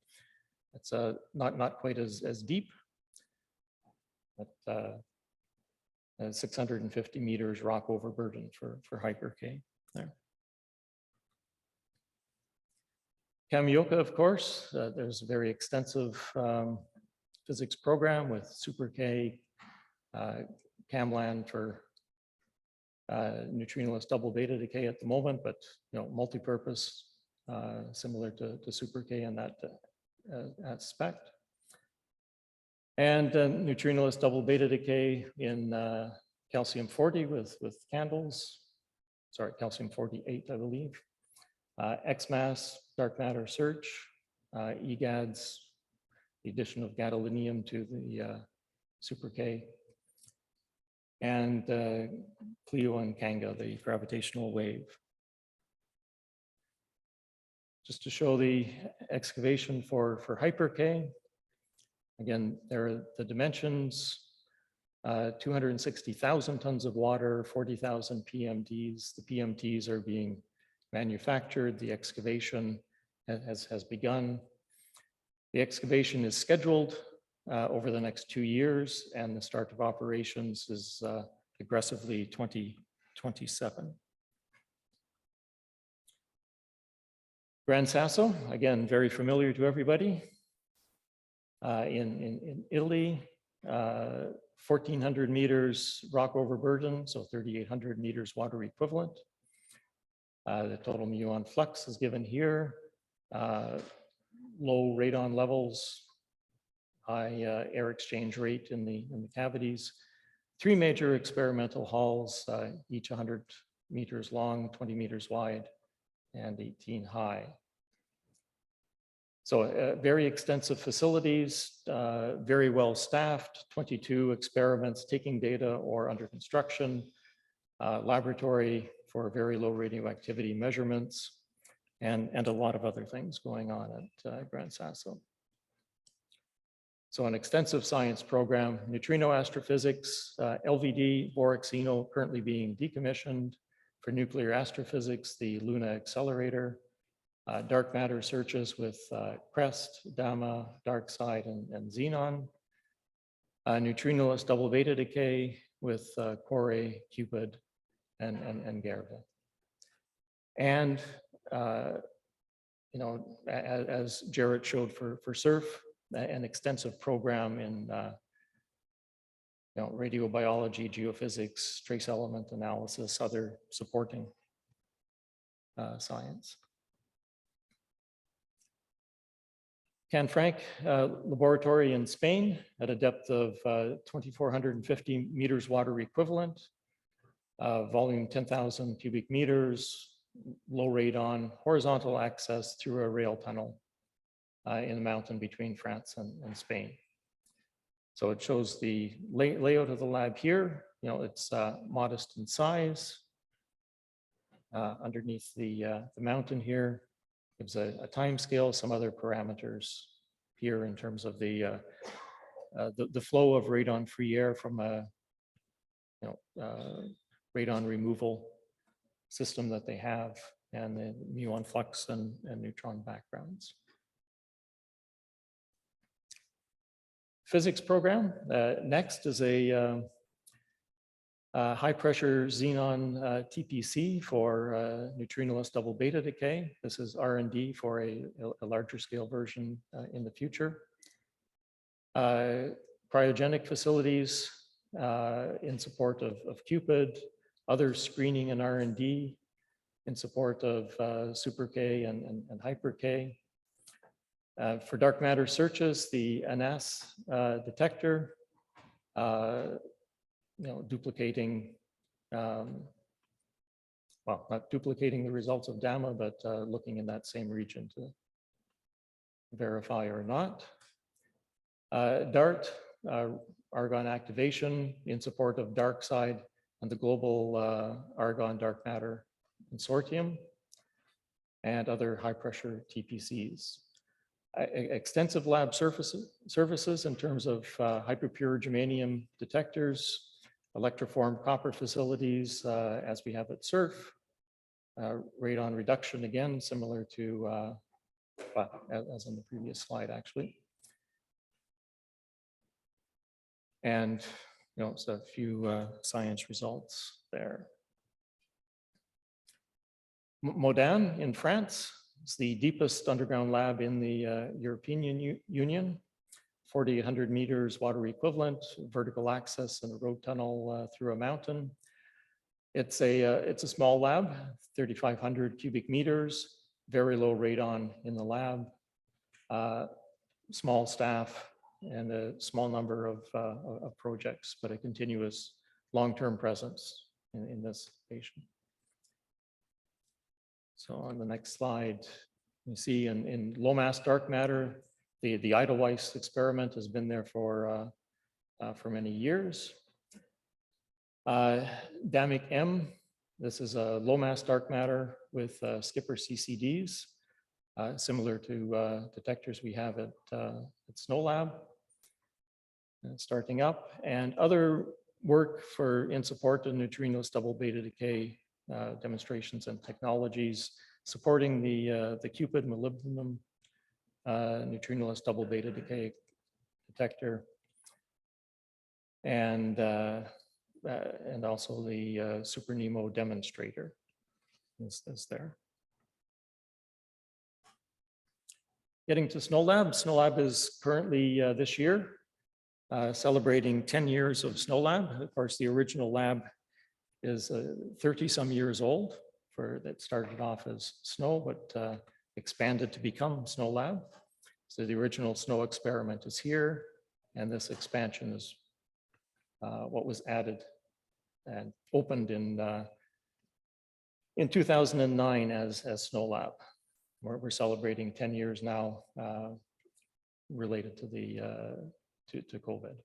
It's not quite as deep, but 650 meters rock overburden for Hyper K there. Kamioka, of course, there's a very extensive physics program with Super K, Camland for neutrinoless double beta decay at the moment, but multi-purpose, similar to Super K in that aspect. And neutrinoless double beta decay in calcium 40 with candles. Sorry, calcium 48, I believe. XMAS, dark matter search, EGADS, the addition of gadolinium to the Super K, and Clio and Kanga, the gravitational wave. Just to show the excavation for Hyper K, again, there are the dimensions, 260,000 tons of water, 40,000 PMTs. The PMTs are being manufactured. The excavation has begun. The excavation is scheduled over the next 2 years, and the start of operations is aggressively 2027. Gran Sasso, again, very familiar to everybody. In Italy, 1,400 meters rock overburden, so 3,800 meters water equivalent. The total muon flux is given here. Low radon levels, high air exchange rate in the cavities. 3 major experimental hulls, each 100 meters long, 20 meters wide, and 18 high. So very extensive facilities, very well staffed, 22 experiments taking data or under construction, laboratory for very low radioactivity measurements, and a lot of other things going on at Gran Sasso. So an extensive science program, neutrino astrophysics, LVD, Boraxino currently being decommissioned. For nuclear astrophysics, the Luna Accelerator, dark matter searches with CREST, DAMA, dark side, and xenon. Neutrinoless double beta decay with Core, Cupid, and Gerda. And as Jarrett showed for SURF, an extensive program in radiobiology, geophysics, trace element analysis, other supporting science. Canfranc laboratory in Spain at a depth of 2,450 meters water equivalent, volume 10,000 cubic meters, low radon, horizontal access through a rail tunnel in the mountain between France and Spain. So it shows the layout of the lab here. It's modest in size. Underneath the mountain here gives a time scale, some other parameters here in terms of the flow of radon-free air from a radon removal system that they have, and the muon flux and neutron backgrounds. Physics program. Next is a high pressure xenon TPC for neutrinoless double beta decay. This is R&D for a larger scale version in the future. Cryogenic facilities in support of Cupid, other screening and R&D in support of Super K and Hyper K. For dark matter searches, the ANAS detector, duplicating, well, not duplicating the results of DAMA, but looking in that same region to verify or not. DART, argon activation in support of dark side and the global argon dark matter consortium, and other high pressure TPCs. Extensive lab services in terms of hyperpure germanium detectors, electroformed copper facilities as we have at SURF, radon reduction again, similar to, as on the previous slide actually. And it's a few science results there. Modane in France. It's the deepest underground lab in the European Union, 4,800 meters water equivalent, vertical access and a road tunnel through a mountain. It's a small lab, 3,500 cubic meters, very low radon in the lab, small staff, and a small number of projects, but a continuous long-term presence in this location. So on the next slide, you see in low mass dark matter, the Edelweiss experiment has been there for many years. DAMIC M, this is a low mass dark matter with Skipper CCDs, similar to detectors we have at SNOLAB, starting up, and other work in support of neutrinos double beta decay demonstrations and technologies, supporting the Cupid molybdenum neutrinoless double beta decay detector, and also the Super NEMO demonstrator is there. Getting to Snow Lab. Snow Lab is currently this year celebrating 10 years of Snow Lab. Of course, the original lab is 30 some years old. That started off as snow, but expanded to become Snow Lab. So the original snow experiment is here, and this expansion is what was added and opened in 2009 as Snow Lab. We're celebrating 10 years now related to to COVID.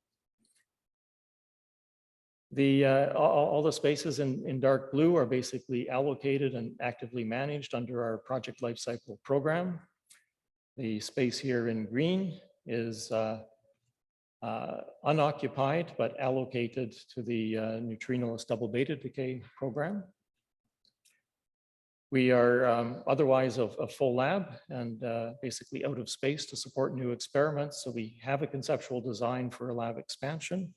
All the spaces in dark blue are basically allocated and actively managed under our project lifecycle program. The space here in green is unoccupied but allocated to the neutrino double beta decay program. We are otherwise a full lab and basically out of space to support new experiments. So we have a conceptual design for a lab expansion,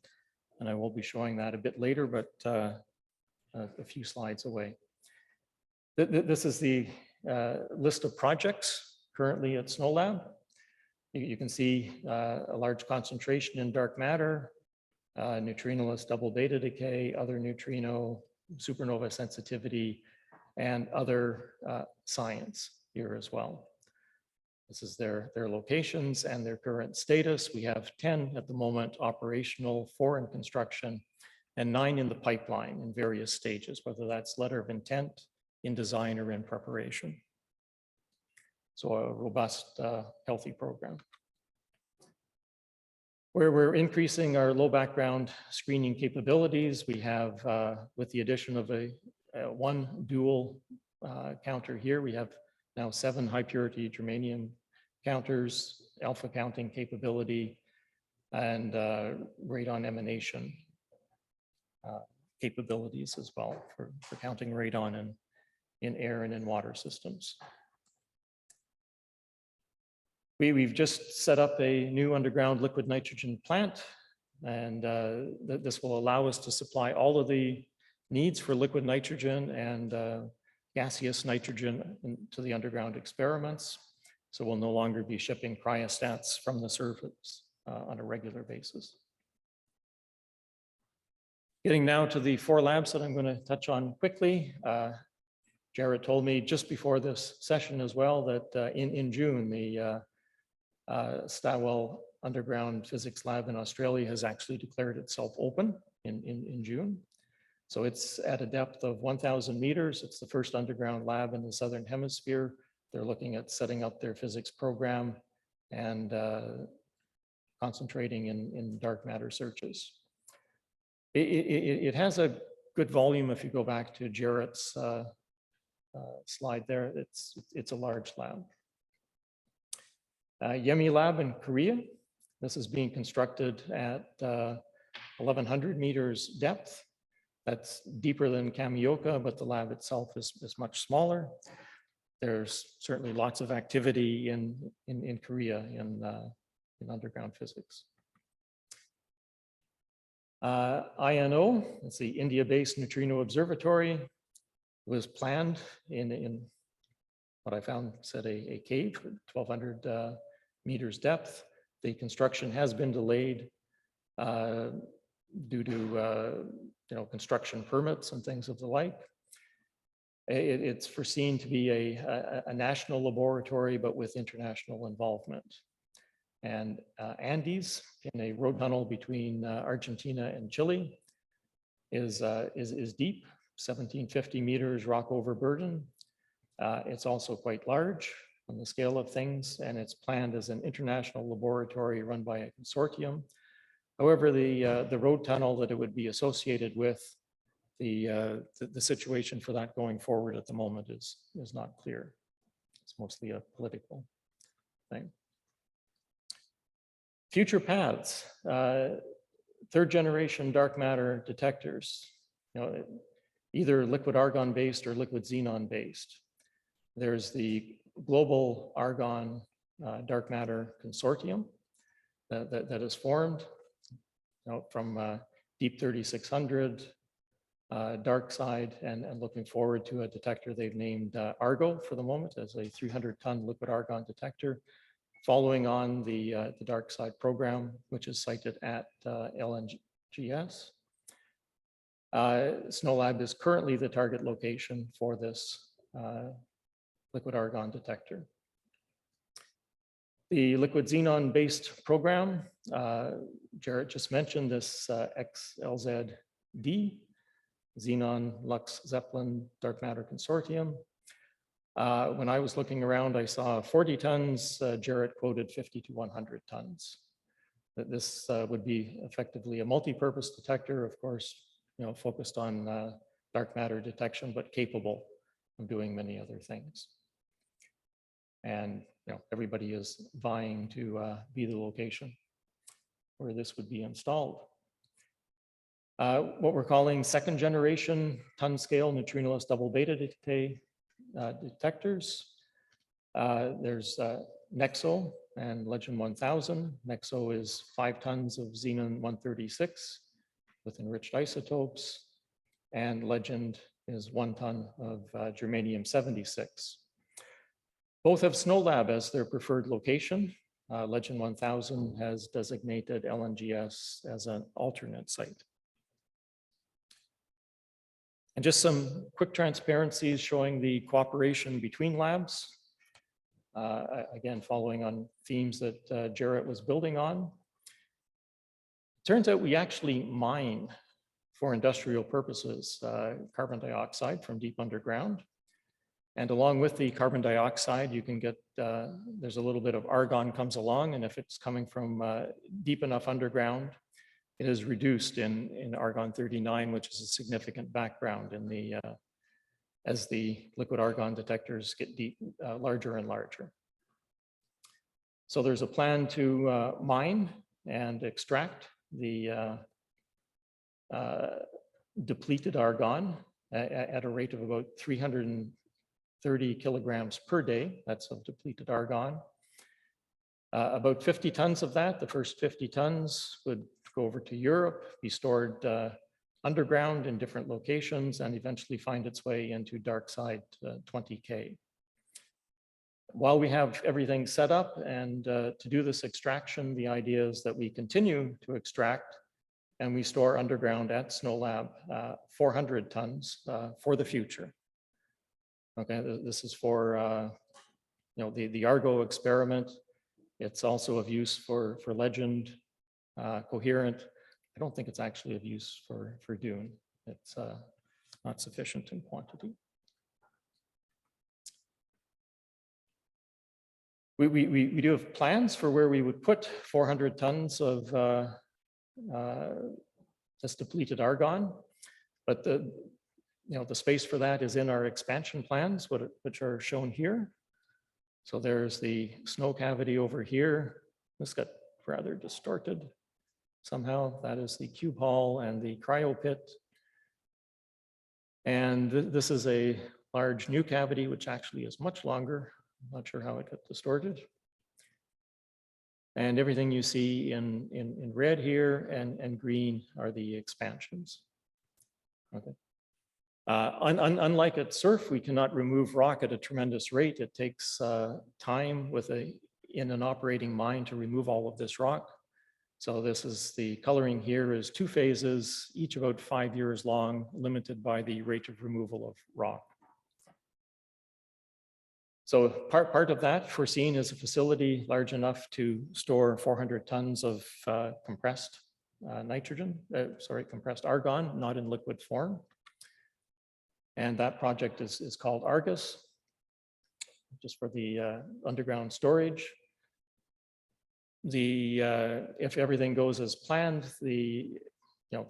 and I will be showing that a bit later, but a few slides away. This is the list of projects currently at Snow Lab. You can see a large concentration in dark matter, neutrinoless double beta decay, other neutrino, supernova sensitivity, and other science here as well. This is their locations and their current status. We have 10 at the moment operational, 4 in construction, and 9 in the pipeline in various stages, whether that's letter of intent, in design, or in preparation. So a robust, healthy program. Where we're increasing our low background screening capabilities, we have, with the addition of one dual counter here, we have now 7 high purity germanium counters, alpha counting capability, and radon emanation capabilities as well for counting radon in air and in water systems. We've just set up a new underground liquid nitrogen plant, and this will allow us to supply all of the needs for liquid nitrogen and gaseous nitrogen to the underground experiments. So we'll no longer be shipping cryostats from the surface on a regular basis. Getting now to the 4 labs that I'm going to touch on quickly. Jared told me just before this session as well that in June, the Statwell Underground Physics Lab in Australia has actually declared itself open in June. So it's at a depth of 1,000 meters. It's the first underground lab in the Southern Hemisphere. They're looking at setting up their physics program and concentrating in dark matter searches. It has a good volume. If you go back to Jarrett's slide there, it's a large lab. Yemi Lab in Korea. This is being constructed at 1,100 meters depth. That's deeper than Kamioka, but the lab itself is much smaller. There's certainly lots of activity in Korea in underground physics. INO, it's the India-based Neutrino Observatory, was planned in what I found said a cave at 1,200 meters depth. The construction has been delayed due to construction permits and things of the like. It's foreseen to be a national laboratory, but with international involvement. And Andes, in a road tunnel between Argentina and Chile, is deep, 1,750 meters rock overburden. It's also quite large on the scale of things, and it's planned as an international laboratory run by a consortium. However, the road tunnel that it would be associated with, the situation for that going forward at the moment is not clear. It's mostly a political thing. Future paths, 3rd generation dark matter detectors, either liquid argon based or liquid xenon based. There's the Global Argon Dark Matter Consortium that is formed from Deep 3600, dark side, and looking forward to a detector they've named Argo for the moment as a 300-ton liquid argon detector. Following on the dark side program, which is cited at LNGS. Snow Lab is currently the target location for this liquid argon detector. The liquid xenon-based program, Jarrett just mentioned this XLZD, Xenon Lux Zeppelin Dark Matter Consortium. When I was looking around, I saw 40 tons, Jarrett quoted 50 to 100 tons. That this would be effectively a multi-purpose detector, of course, focused on dark matter detection, but capable of doing many other things. And everybody is vying to be the location where this would be installed. What we're calling second generation ton scale neutrinoless double beta detectors. There's Nexo and Legend 1000. Nexo is 5 tons of xenon 136 with enriched isotopes, and Legend is 1 ton of germanium 76. Both have Snow Lab as their preferred location. Legend 1000 has designated LNGS as an alternate site. And just some quick transparencies showing the cooperation between labs. Again, following on themes that Jarrett was building on. Turns out we actually mine for industrial purposes carbon dioxide from deep underground. And along with the carbon dioxide, you can get, there's a little bit of argon comes along, and if it's coming from deep enough underground, it is reduced in argon 39, which is a significant background in the, as the liquid argon detectors get deep, larger and larger. So there's a plan to mine and extract the depleted argon at a rate of about 330 kilograms per day. That's of depleted argon. About 50 tons of that, the first 50 tons would go over to Europe, be stored underground in different locations, and eventually find its way into dark side 20K. While we have everything set up and to do this extraction, the idea is that we continue to extract and we store underground at Snow Lab 400 tons for the future. Okay, this is for the Argo experiment. It's also of use for Legend, Coherent. I don't think it's actually of use for Dune. It's not sufficient in quantity. We do have plans for where we would put 400 tons of this depleted argon, but the space for that is in our expansion plans, which are shown here. So there's the snow cavity over here. This got rather distorted somehow. That is the cube hall and the cryo pit. And this is a large new cavity, which actually is much longer. I'm not sure how it got distorted. And everything you see in red here and green are the expansions. Okay. Unlike at surf, we cannot remove rock at a tremendous rate. It takes time in an operating mine to remove all of this rock. So this is the coloring here is 2 phases, each about 5 years long, limited by the rate of removal of rock. So part of that foreseen is a facility large enough to store 400 tons of compressed compressed argon, not in liquid form. And that project is called Argus, just for the underground storage. If everything goes as planned, the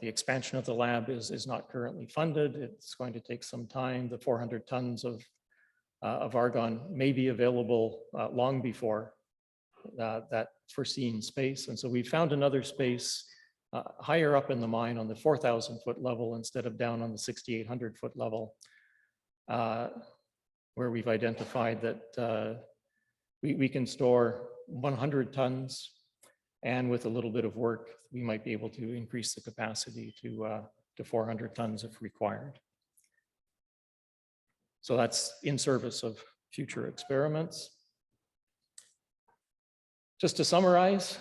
expansion of the lab is not currently funded. It's going to take some time. The 400 tons of argon may be available long before that foreseen space. And so we found another space higher up in the mine on the 4,000-foot level instead of down on the 6,800-foot level, where we've identified that we can store 100 tons, and with a little bit of work, we might be able to increase the capacity to 400 tons if required. So that's in service of future experiments. Just to summarize,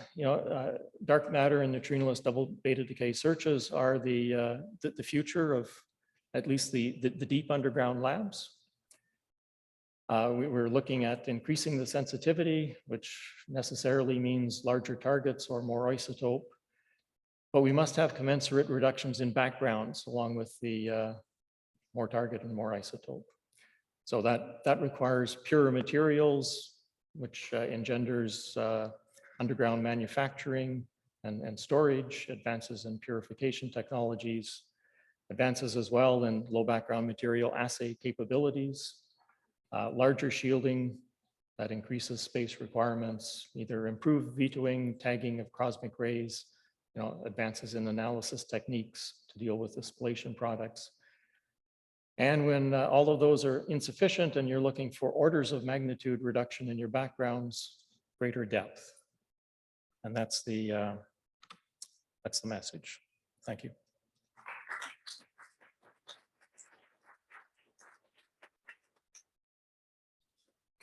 dark matter and neutrinoless double beta decay searches are the future of at least the deep underground labs. We're looking at increasing the sensitivity, which necessarily means larger targets or more isotope. But we must have commensurate reductions in backgrounds along with the more target and more isotope. So that requires purer materials, which engenders underground manufacturing and storage, advances in purification technologies, advances as well in low background material assay capabilities, larger shielding that increases space requirements, either improved vetoing, tagging of cosmic rays, advances in analysis techniques to deal with the spallation products. And when all of those are insufficient and you're looking for orders of magnitude reduction in your backgrounds, greater depth. And that's the message. Thank you.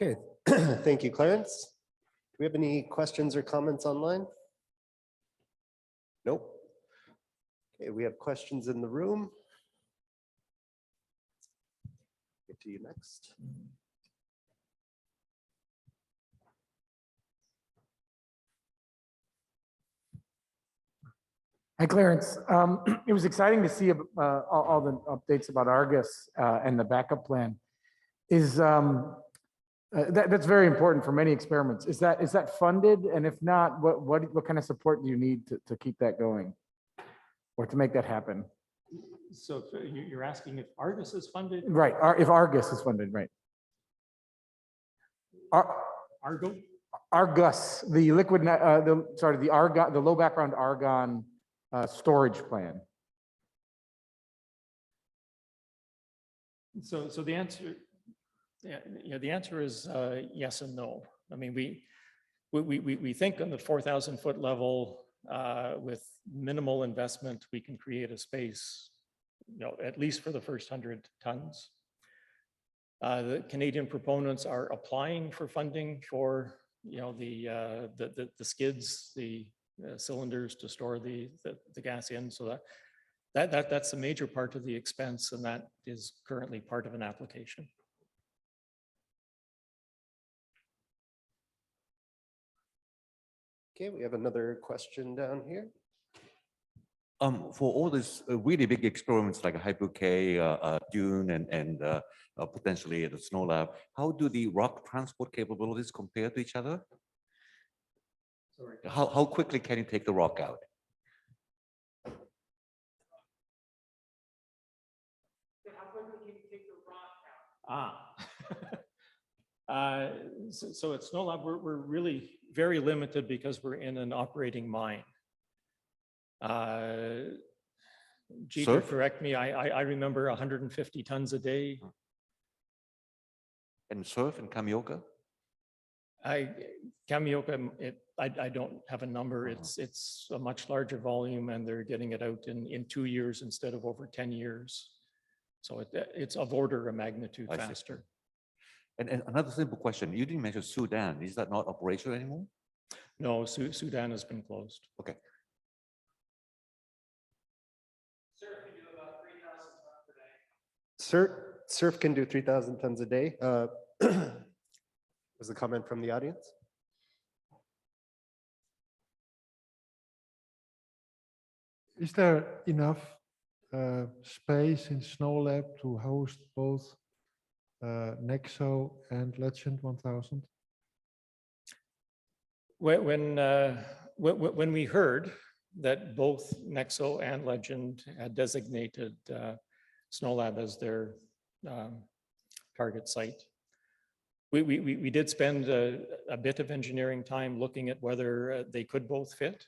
Okay, thank you, Clarence. Do we have any questions or comments online? Nope. Okay, we have questions in the room. Get to you next. Hi, Clarence. It was exciting to see all the updates about Argus and the backup plan. That's very important for many experiments. Is that funded? And if not, what kind of support do you need to keep that going or to make that happen? So you're asking if Argus is funded? Right. If Argus is funded, right? Argo? Argus, the liquid, the argon, the low background argon storage plan. So the answer, the answer is yes and no. I mean, we think on the 4,000 foot level with minimal investment, we can create a space, at least for the first 100 tons. The Canadian proponents are applying for funding for the skids, the cylinders to store the gas in. So that's a major part of the expense, and that is currently part of an application. Okay, we have another question down here. For all these really big experiments like Hyper K, Dune, and potentially the Snow Lab, how do the rock transport capabilities compare to each other? Sorry. How quickly can you take the rock out? So at Snow Lab, we're really very limited because we're in an operating mine. Jeter, correct me, I remember 150 tons a day. And surf and Kamioka? Kamioka, I don't have a number. It's a much larger volume, and they're getting it out in 2 years instead of over 10 years. So it's of order of magnitude faster. And another simple question, you didn't mention Sudan. Is that not operational anymore? No, Sudan has been closed. Okay. Surf can do 3,000 tons a day. Was a comment from the audience? Is there enough space in Snow Lab to host both Nexo and Legend 1000? When we heard that both Nexo and Legend had designated Snow Lab as their target site, we did spend a bit of engineering time looking at whether they could both fit.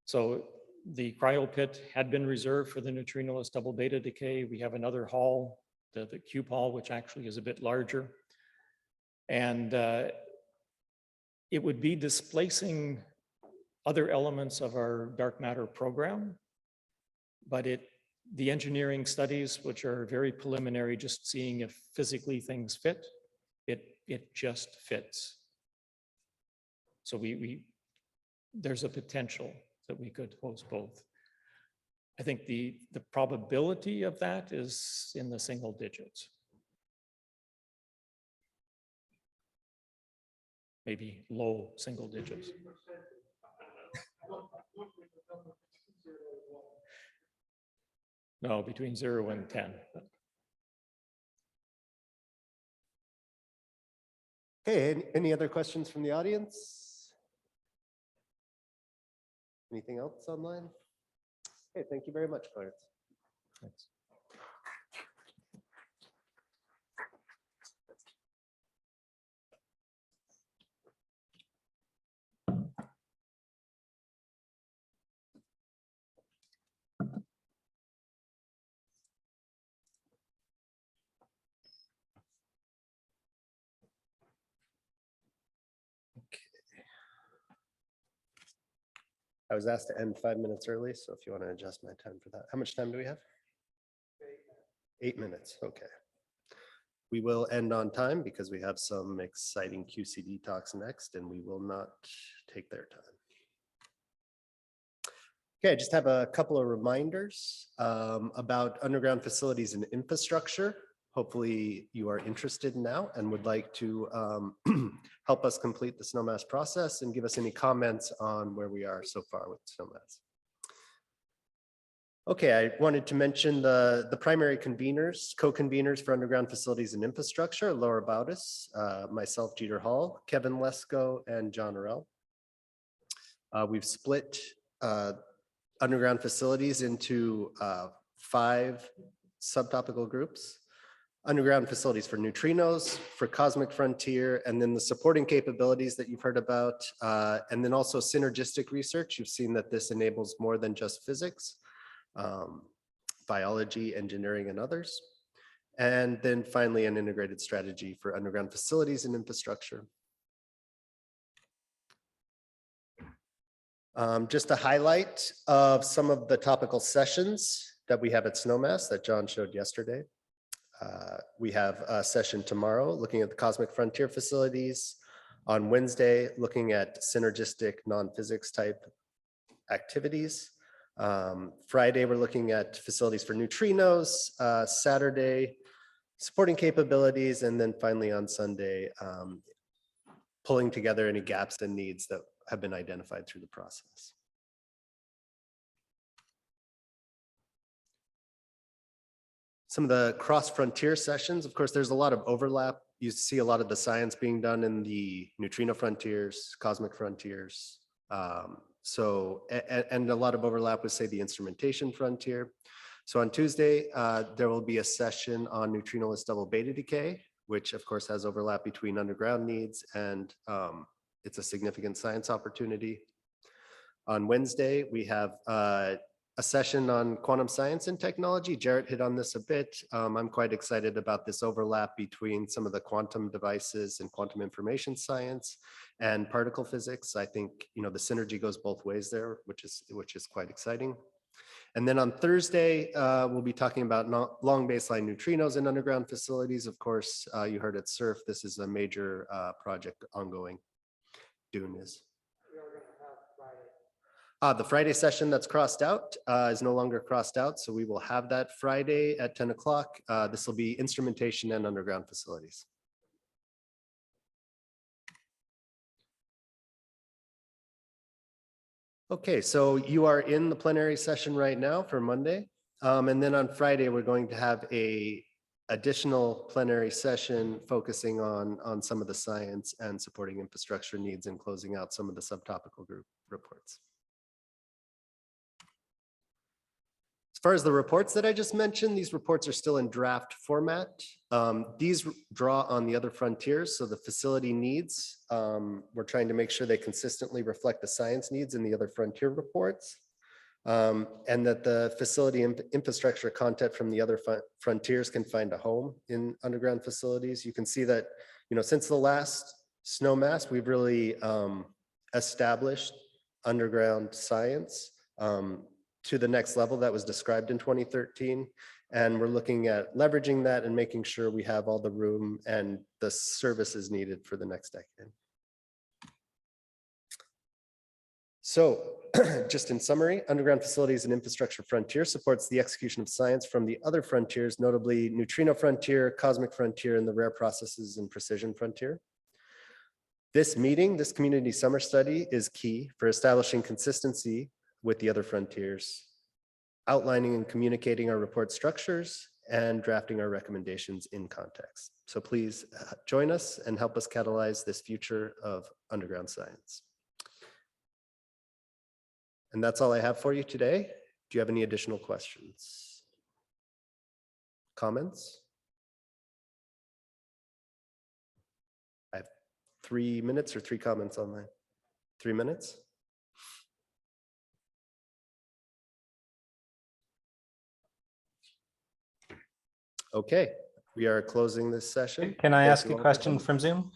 So the cryo pit had been reserved for the neutrinoless double beta decay. We have another hall, the cube hall, which actually is a bit larger. And it would be displacing other elements of our dark matter program, but the engineering studies, which are very preliminary, just seeing if physically things fit, it just fits. So there's a potential that we could host both. I think the probability of that is in the single digits. Maybe low single digits. No, between 0 and 10. Okay, any other questions from the audience? Anything else online? Okay, thank you very much, Clarence. Thanks. I was asked to end 5 minutes early, so if you want to adjust my time for that. How much time do we have? 8 minutes, okay. We will end on time because we have some exciting QCD talks next, and we will not take their time. Okay, I just have a couple of reminders about underground facilities and infrastructure. Hopefully you are interested now and would like to help us complete the snowmass process and give us any comments on where we are so far with snowmass. Okay, I wanted to mention the primary conveners, co-conveners for underground facilities and infrastructure, Laura Bautis, myself, Jeter Hall, Kevin Lesko, and John Orell. We've split underground facilities into 5 subtopical groups. Underground facilities for neutrinos, for cosmic frontier, and then the supporting capabilities that you've heard about, and then also synergistic research. You've seen that this enables more than just physics, biology, engineering, and others. And then finally, an integrated strategy for underground facilities and infrastructure. Just a highlight of some of the topical sessions that we have at Snowmass that John showed yesterday. We have a session tomorrow looking at the cosmic frontier facilities. On Wednesday, looking at synergistic non-physics type activities. Friday, we're looking at facilities for neutrinos. Saturday, supporting capabilities. And then finally on Sunday, pulling together any gaps and needs that have been identified through the process. Some of the cross-frontier sessions, of course, there's a lot of overlap. You see a lot of the science being done in the neutrino frontiers, cosmic frontiers. And a lot of overlap with, say, the instrumentation frontier. So on Tuesday, there will be a session on neutrinoless double beta decay, which of course has overlap between underground needs, and it's a significant science opportunity. On Wednesday, we have a session on quantum science and technology. Jarrett hit on this a bit. I'm quite excited about this overlap between some of the quantum devices and quantum information science and particle physics. I think, you know, the synergy goes both ways there, which is quite exciting. And then on Thursday, we'll be talking about long baseline neutrinos in underground facilities. Of course, you heard at SURF, this is a major project ongoing. Dune is. The Friday session that's crossed out is no longer crossed out, so we will have that Friday at 10 o'clock. This will be instrumentation and underground facilities. Okay, so you are in the plenary session right now for Monday. And then on Friday, we're going to have a additional plenary session focusing on some of the science and supporting infrastructure needs and closing out some of the subtopical group reports. As far as the reports that I just mentioned, these reports are still in draft format. These draw on the other frontiers, so the facility needs, we're trying to make sure they consistently reflect the science needs in the other frontier reports, and that the facility infrastructure content from the other frontiers can find a home in underground facilities. You can see that, you know, since the last Snowmass, we've really established underground science to the next level that was described in 2013. And we're looking at leveraging that and making sure we have all the room and the services needed for the next decade. So just in summary, underground facilities and infrastructure frontier supports the execution of science from the other frontiers, notably neutrino frontier, cosmic frontier, and the rare processes and precision frontier. This meeting, this community summer study is key for establishing consistency with the other frontiers, outlining and communicating our report structures, and drafting our recommendations in context. So please join us and help us catalyze this future of underground science. And that's all I have for you today. Do you have any additional questions? Comments? I have 3 minutes or 3 comments online. 3 minutes? Okay, we are closing this session. Can I Thank ask you a all for question coming. from Zoom?